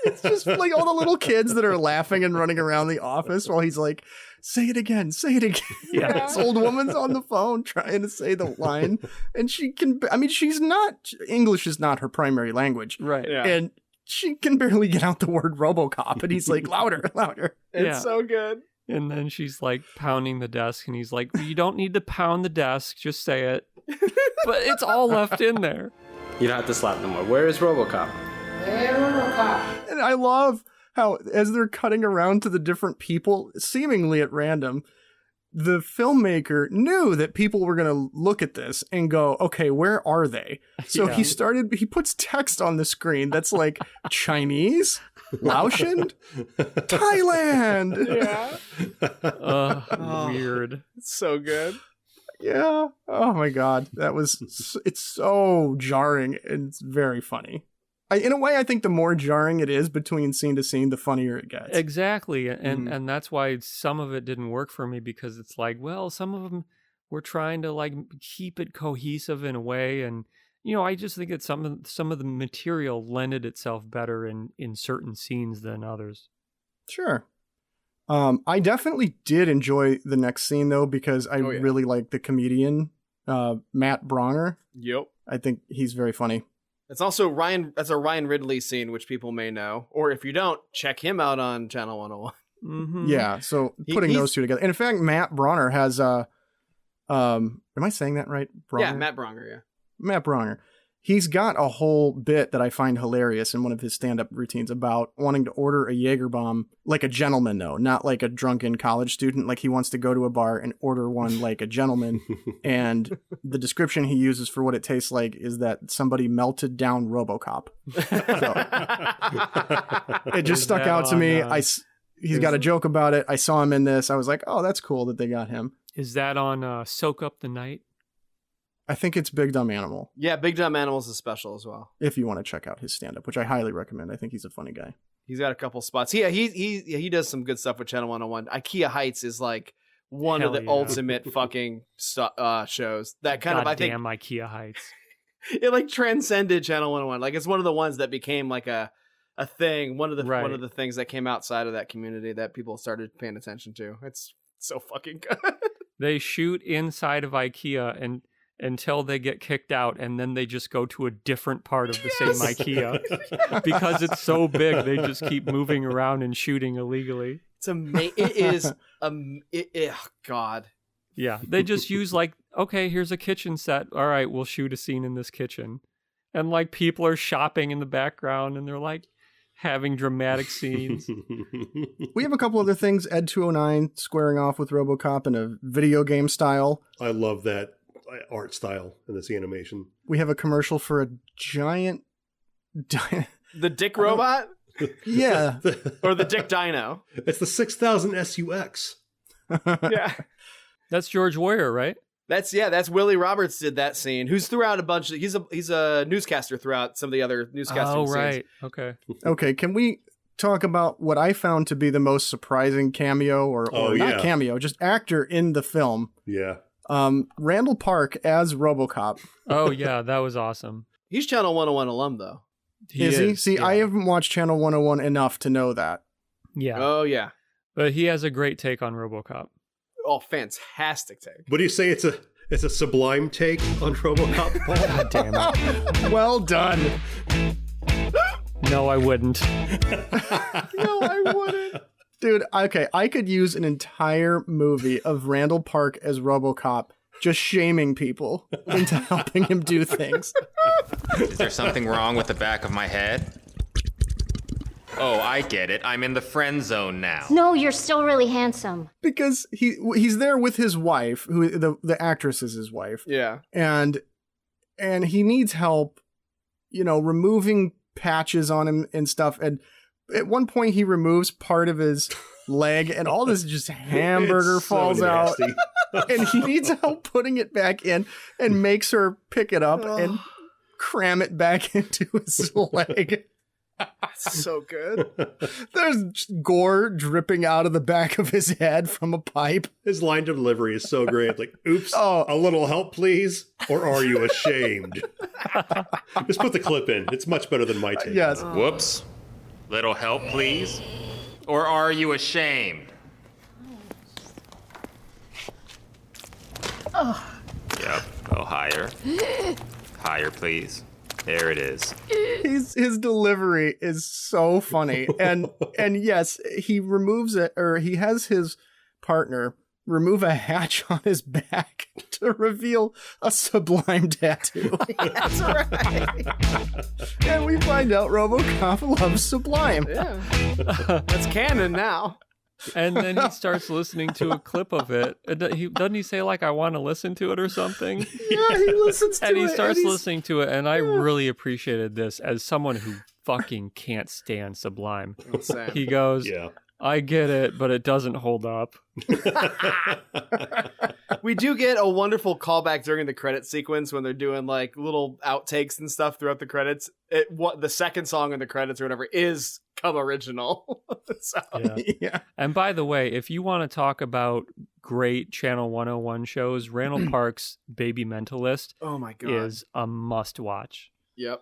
It's just all the little kids that are laughing and running around the office while he's like, say it again, say it again. Yeah. This old woman's on the phone trying to say the line, and English is not her primary language. Right. Yeah. And she can barely get out the word RoboCop, and he's like, louder. It's so good. And then she's pounding the desk, and he's like, you don't need to pound the desk, just say it. But it's all left in there. You don't have to slap no more. Where is RoboCop? And I love how, as they're cutting around to the different people, seemingly at random, the filmmaker knew that people were going to look at this and go, okay, where are they? So he puts text on the screen that's like Chinese, Laotian, Thailand. Yeah. Weird. It's so good. Yeah. Oh my God. It's so jarring and it's very funny. In a way, I think the more jarring it is between scene to scene, the funnier it gets. Exactly. And that's why some of it didn't work for me, because it's some of them were trying to keep it cohesive in a way. And, I just think that some of the material lended itself better in certain scenes than others. Sure. I definitely did enjoy the next scene, though, because I really like the comedian, Matt Bronger. Yep. I think he's very funny. It's also that's a Ryan Ridley scene, which people may know. Or if you don't, check him out on Channel 101. Mm-hmm. Yeah, so putting those two together. And in fact, Matt Bronger has am I saying that right? Bronger? Yeah, Matt Bronger, yeah. Matt Bronger. He's got a whole bit that I find hilarious in one of his stand-up routines about wanting to order a Jaeger bomb like a gentleman, though, not like a drunken college student. Like he wants to go to a bar and order one like a gentleman. And the description he uses for what it tastes like is that somebody melted down RoboCop. So, it just stuck out to me. He's got a joke about it. I saw him in this. I was like, oh, that's cool that they got him. Is that on Soak Up the Night? I think it's Big Dumb Animal. Yeah, Big Dumb Animal's a special as well. If you want to check out his stand-up, which I highly recommend. I think he's a funny guy. He's got a couple spots. Yeah, he does some good stuff with Channel 101. IKEA Heights is like one of the ultimate fucking shows. That kind of, I think, IKEA Heights. It like transcended Channel 101. Like it's one of the ones that became like a thing. One of the things that came outside of that community that people started paying attention to. It's so fucking good. They shoot inside of IKEA and until they get kicked out, and then they just go to a different part of the same IKEA. Because it's so big, they just keep moving around and shooting illegally. It's amazing. It is, God. Yeah, they just use like, okay, here's a kitchen set. All right, we'll shoot a scene in this kitchen. And like people are shopping in the background, and they're like having dramatic scenes. We have a couple other things. Ed 209 squaring off with RoboCop in a video game style. I love that art style in this animation. We have a commercial for a giant the Dick Robot? Yeah. Or the Dick Dino. It's the 6000 SUX. Yeah. That's George Warrior, right? That's Willie Roberts did that scene. Who's throughout a bunch of, he's a newscaster throughout some of the other newscasting scenes. Right. Okay. Okay, can we talk about what I found to be the most surprising cameo or not cameo, just actor in the film? Yeah. Randall Park as RoboCop. Oh yeah, that was awesome. He's Channel 101 alum though. Is he? See, yeah. I haven't watched Channel 101 enough to know that. Yeah. Oh yeah. But he has a great take on RoboCop. Oh, fantastic take. What do you say? It's a sublime take on RoboCop, Paul? God damn it. Well done. No, I wouldn't. No, I wouldn't. Dude, okay, I could use an entire movie of Randall Park as RoboCop just shaming people into helping him do things. Is there something wrong with the back of my head? Oh, I get it. I'm in the friend zone now. No, you're still really handsome. Because he's there with his wife, who the actress is his wife. Yeah. And he needs help, removing patches on him and stuff. And at one point he removes part of his leg and all this just hamburger falls out. And he needs help putting it back in and makes her pick it up and cram it back into his leg. That's so good. There's gore dripping out of the back of his head from a pipe. His line delivery is so great. Like, oops, a little help, please? Or are you ashamed? Just put the clip in. It's much better than my take. Yes. Whoops. Little help, please? Or are you ashamed? Oh. Yep. Go higher. Higher, please. There it is. His delivery is so funny. And yes, he removes it, or he has his partner remove a hatch on his back to reveal a Sublime tattoo. That's right. And we find out RoboCop loves Sublime. Yeah. That's canon now. And then he starts listening to a clip of it. Doesn't he say, like, I want to listen to it or something? Yeah, he listens to it. And he starts listening to it, and I really appreciated this as someone who fucking can't stand Sublime. Same. He goes, Yeah. I get it, but it doesn't hold up. We do get a wonderful callback during the credit sequence when they're doing like little outtakes and stuff throughout the credits. The second song in the credits or whatever is Come Original. So. Yeah. And by the way, if you want to talk about great Channel 101 shows, Randall Park's Baby Mentalist oh my God. is a must watch. Yep.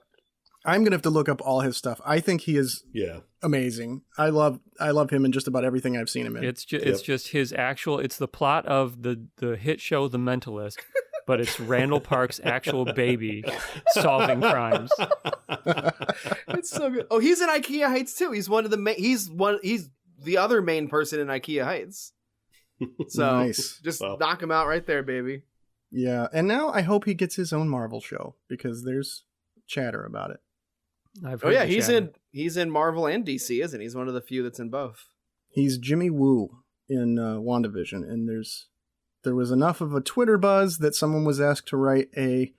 I'm gonna have to look up all his stuff. I think he is amazing. I love him in just about everything I've seen him in. It's just his actual. It's the plot of the hit show The Mentalist, but it's Randall Park's actual baby solving crimes. It's so good. Oh, he's in IKEA Heights too. He's one of the he's the other main person in IKEA Heights. So nice. Just knock him out right there, baby. Yeah, and now I hope he gets his own Marvel show because there's chatter about it. I've Oh heard yeah, the he's in Marvel and DC, isn't he? He's one of the few that's in both. He's Jimmy Woo in WandaVision, and there was enough of a Twitter buzz that someone was asked to write a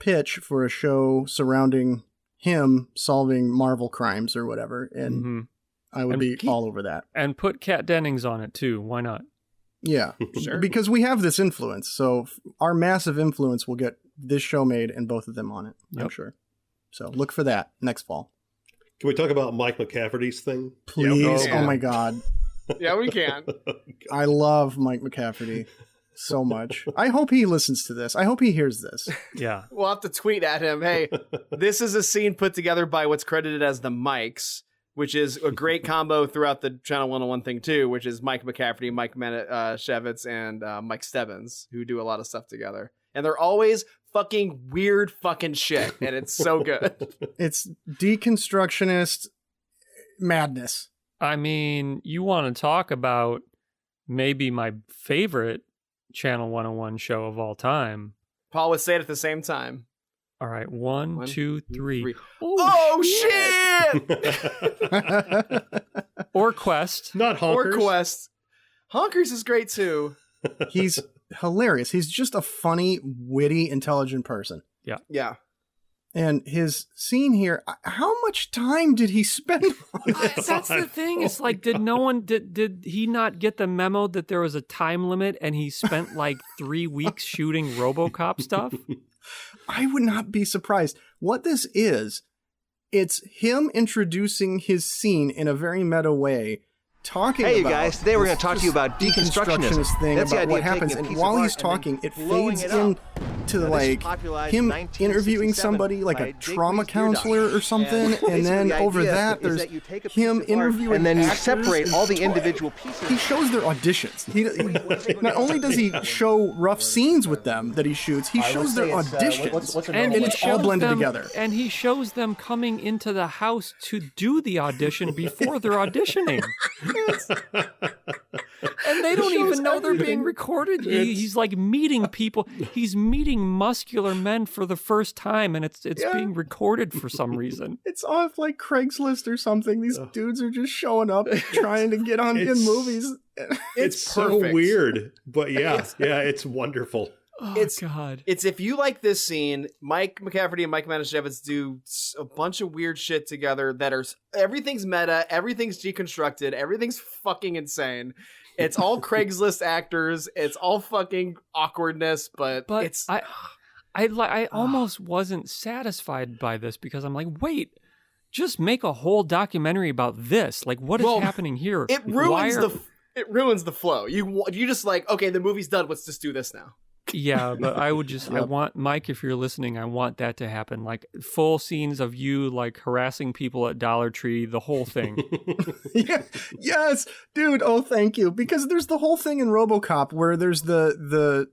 pitch for a show surrounding him solving Marvel crimes or whatever, and I would be all over that. And put Kat Dennings on it too. Why not? Yeah, Sure. Because we have this influence, so our massive influence will get this show made and both of them on it. I'm sure. So look for that next fall. Can we talk about Mike McCafferty's thing? Please. Yeah. Oh my God. Yeah, we can. I love Mike McCafferty so much. I hope he listens to this. I hope he hears this. Yeah. We'll have to tweet at him, hey, this is a scene put together by what's credited as the Mikes, which is a great combo throughout the Channel 101 thing too, which is Mike McCafferty, Mike Shevitz, and Mike Stebbins, who do a lot of stuff together. And they're always fucking weird fucking shit, and it's so good. It's deconstructionist madness. I mean, you want to talk about maybe my favorite Channel 101 show of all time. Paul would say it at the same time. All right, one, two, three. Oh shit! Or Quest. Not Honkers. Or Quest. Honkers is great too. He's hilarious. He's just a funny, witty, intelligent person. Yeah. Yeah. And his scene here, how much time did he spend on this? That's the thing. It's like, did he not get the memo that there was a time limit and he spent like 3 weeks shooting RoboCop stuff? I would not be surprised. What this is, it's him introducing his scene in a very meta way, talking Hey, you about guys, today we're going to talk to you about deconstructionism. thing That's the about idea what of happens. taking a And piece while of he's art and talking, then it blowing fades it up. to Now, this like was popularized him in interviewing 1967 somebody, like by a Jake trauma Reese counselor or something, Basically, and then the over idea that, is there's that you take a piece him of art interviewing and then you actors separate all the and individual pieces. He shows their auditions. He not only does he show rough scenes with them that he shoots, he shows their auditions, and it's all blended together. And he shows them coming into the house to do the audition before they're auditioning. And they don't even know they're being recorded. He's like meeting people. He's meeting muscular men for the first time, and it's being recorded for some reason. It's off like Craigslist or something. These dudes are just showing up trying to get on in movies. It's so weird, but it's wonderful. Oh, God. It's if you like this scene, Mike McCafferty and Mike Manischewitz do a bunch of weird shit together that are everything's meta, everything's deconstructed, everything's fucking insane. It's all Craigslist actors. It's all fucking awkwardness, but it's. I almost wasn't satisfied by this because I'm like, wait, just make a whole documentary about this. Like, what is happening here? It ruins the flow. You just like, okay, the movie's done. Let's just do this now. Yeah, but I would just, I want, Mike, if you're listening, I want that to happen. Like full scenes of you like harassing people at Dollar Tree, the whole thing. Yes, dude. Oh, thank you. Because there's the whole thing in RoboCop where there's the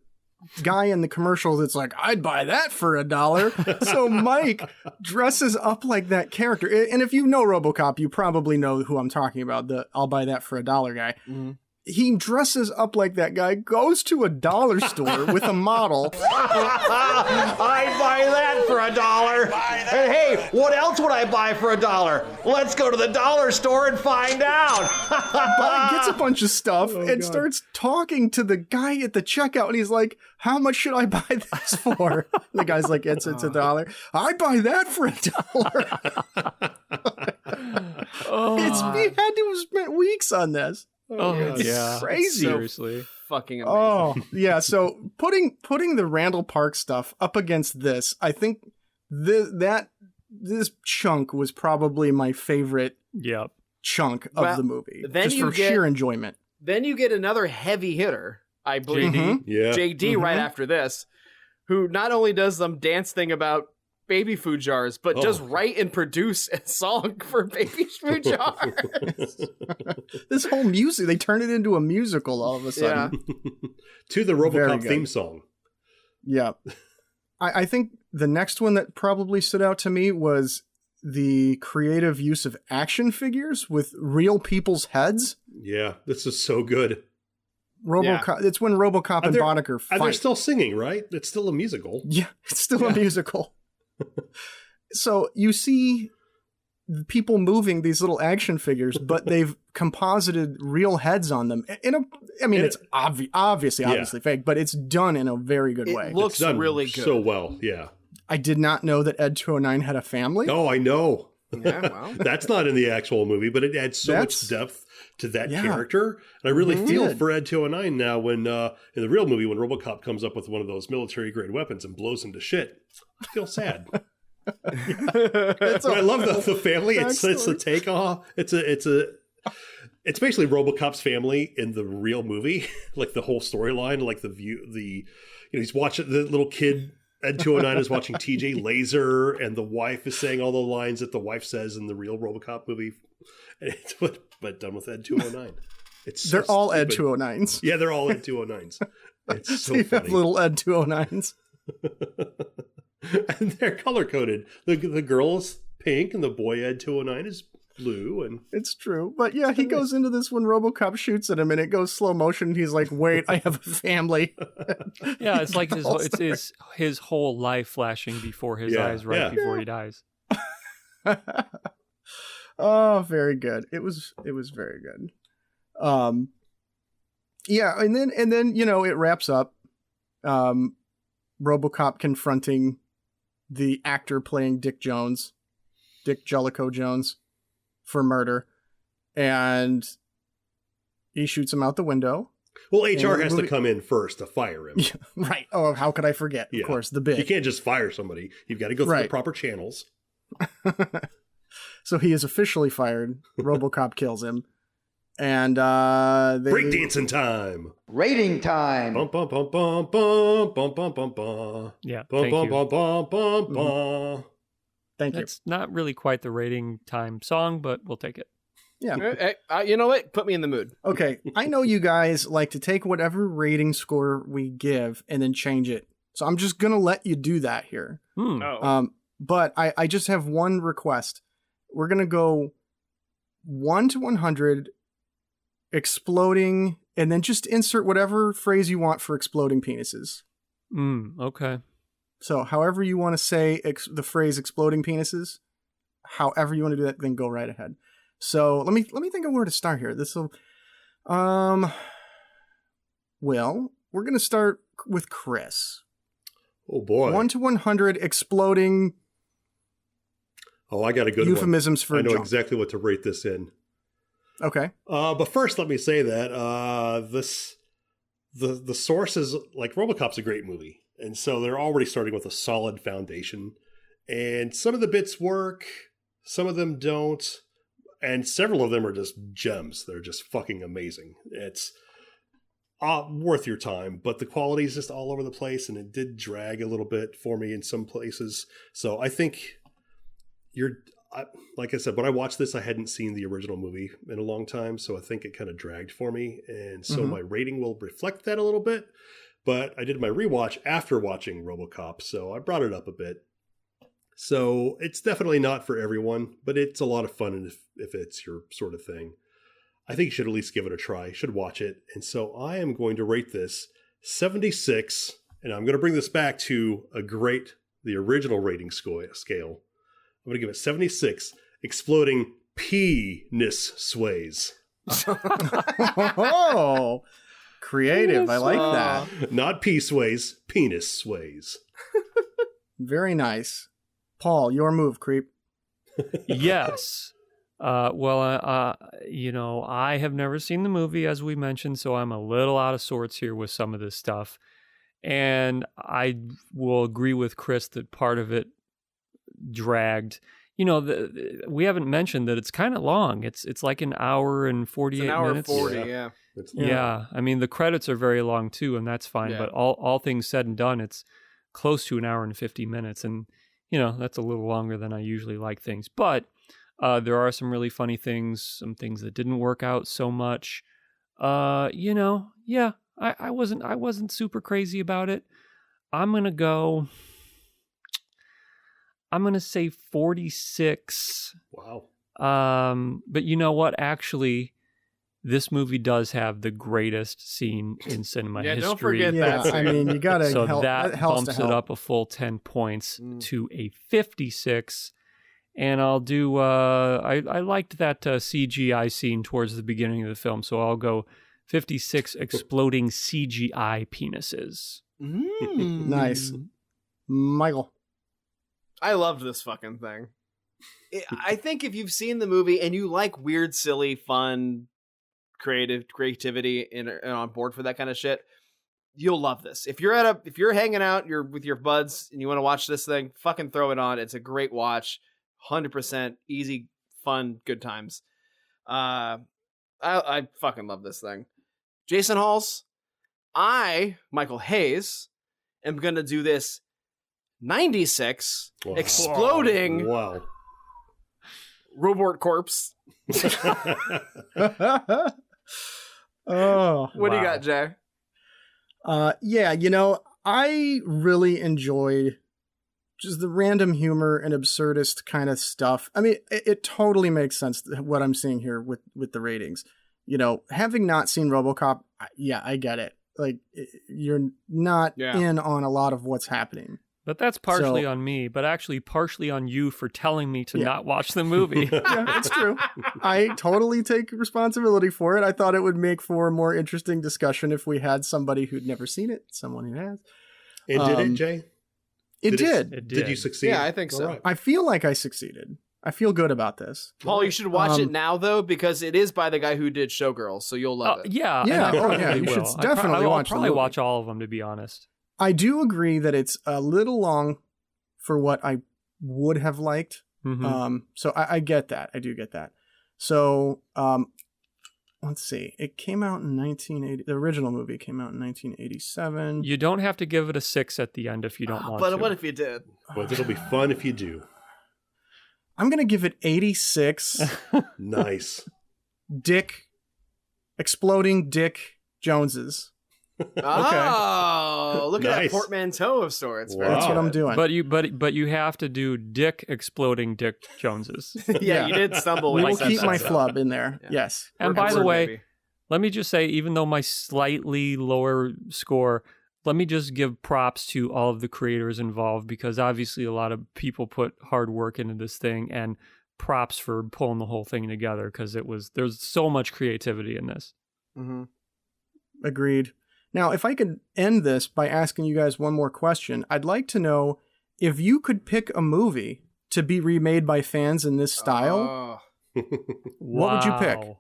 guy in the commercial that's like, I'd buy that for $1. So Mike dresses up like that character. And if you know RoboCop, you probably know who I'm talking about, the I'll buy that for $1 guy. Mm-hmm. He dresses up like that guy, goes to a dollar store with a model. I'd buy that for $1. And hey, what else would I buy for $1? Let's go to the dollar store and find out. But he gets a bunch of stuff and starts talking to the guy at the checkout, and he's like, how much should I buy this for? The guy's like, it's $1. I'd buy that for $1. He had to have spent weeks on this. It's crazy. Seriously. Fucking amazing. Oh, yeah. So putting the Randall Park stuff up against this, I think this chunk was probably my favorite chunk of the movie. Just for sheer enjoyment. Then you get another heavy hitter, I believe. JD right after this, who not only does some dance thing about baby food jars, but does write and produce a song for baby food jars. This whole music, they turn it into a musical all of a sudden. To the RoboCop theme song. Yeah. I think the next one that probably stood out to me was the creative use of action figures with real people's heads. Yeah, this is so good. RoboCop. It's when RoboCop and Boddicker fight. And they're still singing, right? It's still a musical. Yeah, it's still a musical. So you see people moving these little action figures, but they've composited real heads on them. It's obviously fake, but it's done in a very good way. It looks really good. So well, yeah. I did not know that Ed 209 had a family. Oh, I know. Yeah, well. That's not in the actual movie, but it adds so much depth to that character. And I really feel for Ed 209 now when, in the real movie, when RoboCop comes up with one of those military-grade weapons and blows him to shit. I feel sad. But I love the family. It's a takeoff. It's basically RoboCop's family in the real movie, like the whole storyline, like he's watching the little kid. Ed 209 is watching TJ Laser, and the wife is saying all the lines that the wife says in the real RoboCop movie, but done with Ed 209. They're all Ed 209s. Yeah, they're all Ed 209s. It's so you funny. have little Ed 209s. And they're color coded. The girl is pink, and the boy Ed 209 is blue. And it's true, but yeah, he goes into this when RoboCop shoots at him, and it goes slow motion. And he's like, "Wait, I have a family." Yeah, it's like his whole life flashing before his eyes before he dies. Oh, very good. It was very good. Yeah, and then it wraps up. RoboCop confronting the actor playing Dick Jellicoe Jones, for murder, and he shoots him out the window. Well, HR has to come in first to fire him. Yeah, right. Oh, how could I forget? Yeah. Of course, the big. You can't just fire somebody. You've got to go through the proper channels. So he is officially fired. RoboCop kills him. And breakdancing time. Rating time. Bum bum bum bum bum bum bum bum bum. Yeah. Bum bum bum bum bum bum. Thank you. It's not really quite the rating time song, but we'll take it. Yeah. You know what? Put me in the mood. Okay. I know you guys like to take whatever rating score we give and then change it. So I'm just going to let you do that here. But I just have one request. We're going to go 1 to 100 exploding, and then just insert whatever phrase you want for exploding penises. Okay. So however you want to say the phrase exploding penises, however you want to do that, then go right ahead. So let me think of where to start here. Well, we're going to start with Chris. Oh boy. 1 to 100 exploding. Oh, I got a good euphemisms one. for I know junk. exactly what to rate this in. Okay. But first, let me say that the source is, like, RoboCop's a great movie. And so they're already starting with a solid foundation. And some of the bits work, some of them don't. And several of them are just gems. They're just fucking amazing. It's worth your time, but the quality is just all over the place, and it did drag a little bit for me in some places. So I think like I said, when I watched this, I hadn't seen the original movie in a long time, so I think it kind of dragged for me. And so my rating will reflect that a little bit. But I did my rewatch after watching RoboCop, so I brought it up a bit. So it's definitely not for everyone, but it's a lot of fun if it's your sort of thing. I think you should at least give it a try. You should watch it. And so I am going to rate this 76, and I'm going to bring this back to the original rating scale. I'm going to give it 76 exploding penis sways. Oh, creative. I like that. Not pea sways, penis sways. Very nice. Paul, your move, creep. Yes. I have never seen the movie, as we mentioned, so I'm a little out of sorts here with some of this stuff. And I will agree with Chris that part of it dragged. We haven't mentioned that it's kind of long. It's like an hour and 48 minutes. It's an hour 40, yeah. Yeah. I mean, the credits are very long too, and that's fine. Yeah. But all things said and done, it's close to an hour and 50 minutes. And, that's a little longer than I usually like things. But there are some really funny things, some things that didn't work out so much. I wasn't super crazy about it. I'm going to say 46. Wow. But you know what? Actually, this movie does have the greatest scene in cinema history. Don't forget that. I mean, you gotta so help. that helps bumps to help. it up a full 10 points to a 56. And I'll do, I liked that CGI scene towards the beginning of the film, so I'll go 56 exploding CGI penises. Nice. Michael. I loved this fucking thing. I think if you've seen the movie and you like weird, silly, fun, creativity and on board for that kind of shit, you'll love this. If you're hanging out, you're with your buds and you want to watch this thing, fucking throw it on. It's a great watch. 100% easy, fun, good times. I fucking love this thing. Jason Huls, Michael Hayes, am going to do this 96 exploding robot corpse. Oh, what do you got, Jay? Yeah, I really enjoy just the random humor and absurdist kind of stuff. I mean, it totally makes sense what I'm seeing here with the ratings. Having not seen RoboCop, yeah, I get it. Like, you're not in on a lot of what's happening. But that's partially on me, but actually partially on you for telling me to not watch the movie. Yeah, it's true. I totally take responsibility for it. I thought it would make for a more interesting discussion if we had somebody who'd never seen it, someone who has. And did it, Jay? It did. Did you succeed? Yeah, I think so. Right. I feel like I succeeded. I feel good about this. Paul, you should watch it now, though, because it is by the guy who did Showgirls, so you'll love it. Yeah. Yeah. You should definitely watch I'll probably watch all of them, to be honest. I do agree that it's a little long for what I would have liked. Mm-hmm. So I get that. I do get that. So let's see. It came out in 1980. The original movie came out in 1987. You don't have to give it a 6 at the end if you don't want to. But what if you did? But it'll be fun if you do. I'm going to give it 86. Nice. Exploding Dick Joneses. Oh, look at that portmanteau of sorts. Wow. That's what I'm doing. But you have to do Dick exploding Dick Joneses. Yeah, you did stumble. We will keep my flub in there. Yeah. Yes. And by the way, let me just say, even though my slightly lower score, let me just give props to all of the creators involved, because obviously a lot of people put hard work into this thing, and props for pulling the whole thing together, because there's so much creativity in this. Mm-hmm. Agreed. Now, if I could end this by asking you guys one more question, I'd like to know if you could pick a movie to be remade by fans in this style, what would you pick?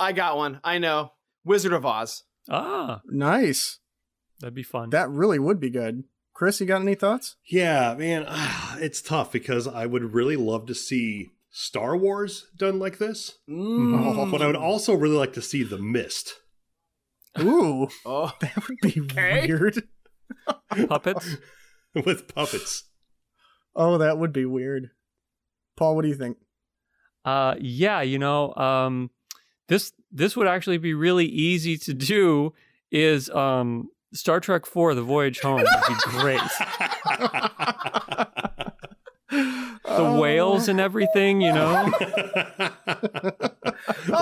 I got one. I know. Wizard of Oz. Ah. Nice. That'd be fun. That really would be good. Chris, you got any thoughts? Yeah, man, it's tough because I would really love to see Star Wars done like this. But I would also really like to see The Mist. Ooh, that would be weird. Puppets? With puppets. Oh, that would be weird. Paul, what do you think? Yeah, this would actually be really easy to do. Is Star Trek IV: The Voyage Home would be great. The whales and everything, Now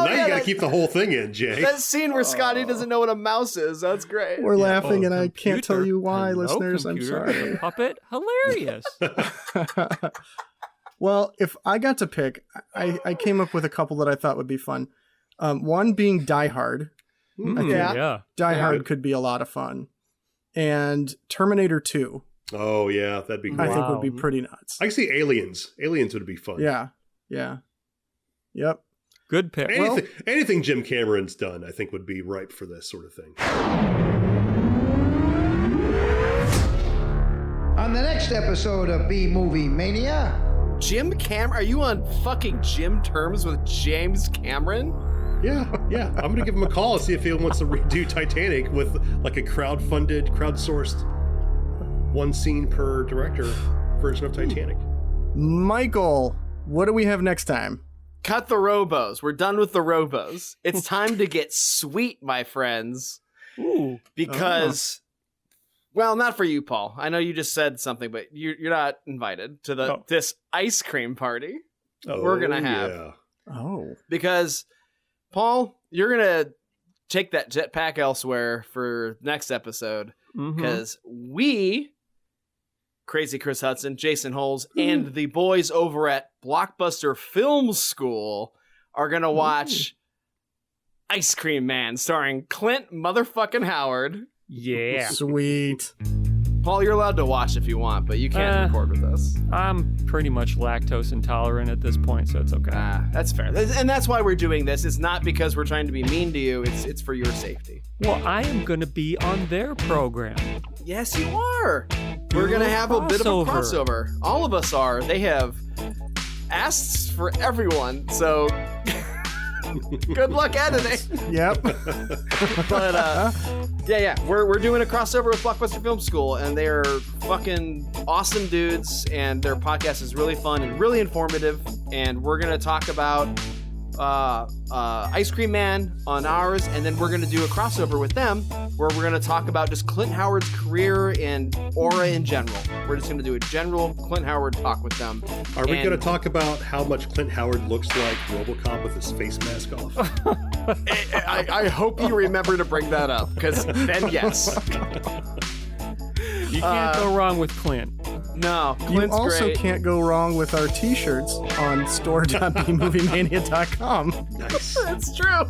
you got to keep the whole thing in, Jay. That scene where Scotty doesn't know what a mouse is. That's great. We're laughing, and I can't tell you why, listeners. I'm sorry. Puppet, hilarious. Well, if I got to pick, I came up with a couple that I thought would be fun. One being Die Hard. I think Die Hard could be a lot of fun. And Terminator 2. Oh, yeah, that'd be great. I think would be pretty nuts. I can see Aliens. Aliens would be fun. Yeah. Yep. Good pick. Anything Jim Cameron's done, I think, would be ripe for this sort of thing. On the next episode of B-Movie Mania... Jim Cameron? Are you on fucking gym terms with James Cameron? Yeah. I'm going to give him a call and see if he wants to redo Titanic with like a crowdsourced one scene per director version of Titanic. Michael, what do we have next time? Cut the robos. We're done with the robos. It's time to get sweet, my friends. Ooh. Because, well, not for you, Paul. I know you just said something, but you're not invited to this ice cream party we're going to have. Yeah. Oh. Because, Paul, you're gonna take that jetpack elsewhere for next episode because we, Crazy Chris Hutson, Jason Huls, and the boys over at Blockbuster Film School are gonna watch Ice Cream Man, starring Clint motherfucking Howard. Yeah. Sweet. Paul, you're allowed to watch if you want, but you can't record with us. I'm pretty much lactose intolerant at this point, so it's okay. That's fair. And that's why we're doing this. It's not because we're trying to be mean to you. It's for your safety. Well, I am going to be on their program. Yes, you are. We're going to have a bit of a crossover. All of us are. They have asked for everyone, so... Good luck editing. Yep. But yeah, we're doing a crossover with Blockbuster Film School, and they are fucking awesome dudes, and their podcast is really fun and really informative. And we're gonna talk about Ice Cream Man on ours, and then we're gonna do a crossover with them where we're gonna talk about just Clint Howard's career and aura in general. We're just gonna do a general Clint Howard talk with them. Are we gonna talk about how much Clint Howard looks like RoboCop with his face mask off? I hope you remember to bring that up, because then yes. You can't go wrong with Clint. No, You Clint's also great. can't go wrong with our t-shirts on store.bmoviemania.com. Nice. That's true.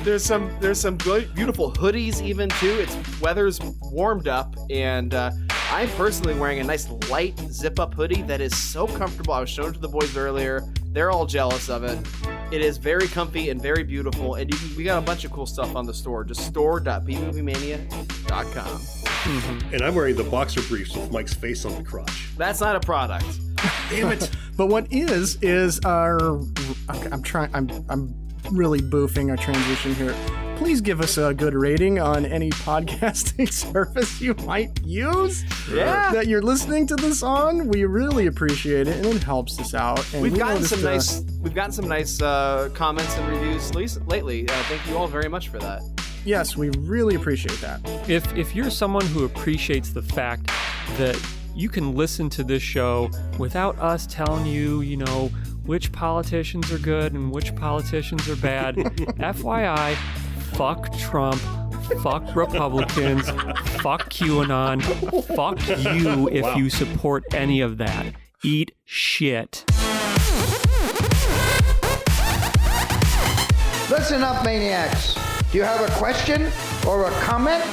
There's some beautiful hoodies even too. Weather's warmed up, and I'm personally wearing a nice light zip-up hoodie that is so comfortable. I was showing it to the boys earlier. They're all jealous of it. It is very comfy and very beautiful, and we got a bunch of cool stuff on the store. Just store.bmoviemania.com. And I'm wearing the boxer briefs with Mike's face on the crotch. That's not a product. Damn it. But what is our... I'm really boofing our transition here. Please give us a good rating on any podcasting service you might use. Yeah. That you're listening to this on. We really appreciate it, and it helps us out. And We've gotten some nice comments and reviews lately. Thank you all very much for that. Yes, we really appreciate that. If you're someone who appreciates the fact that you can listen to this show without us telling you, which politicians are good and which politicians are bad, FYI, fuck Trump, fuck Republicans, fuck QAnon, fuck you if you support any of that. Eat shit. Listen up, maniacs. Do you have a question or a comment?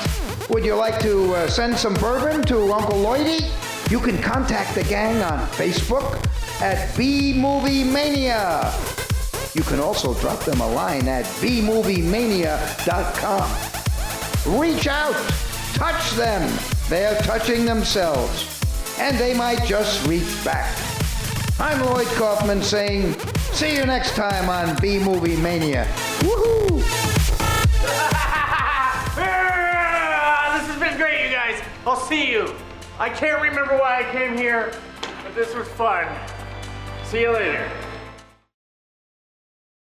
Would you like to send some bourbon to Uncle Lloydie? You can contact the gang on Facebook at B-Movie-Mania. You can also drop them a line at bmoviemania.com. Reach out. Touch them. They're touching themselves. And they might just reach back. I'm Lloyd Kaufman saying, see you next time on B-Movie Mania. Woohoo! This has been great, you guys. I'll see you. I can't remember why I came here, but this was fun. See you later.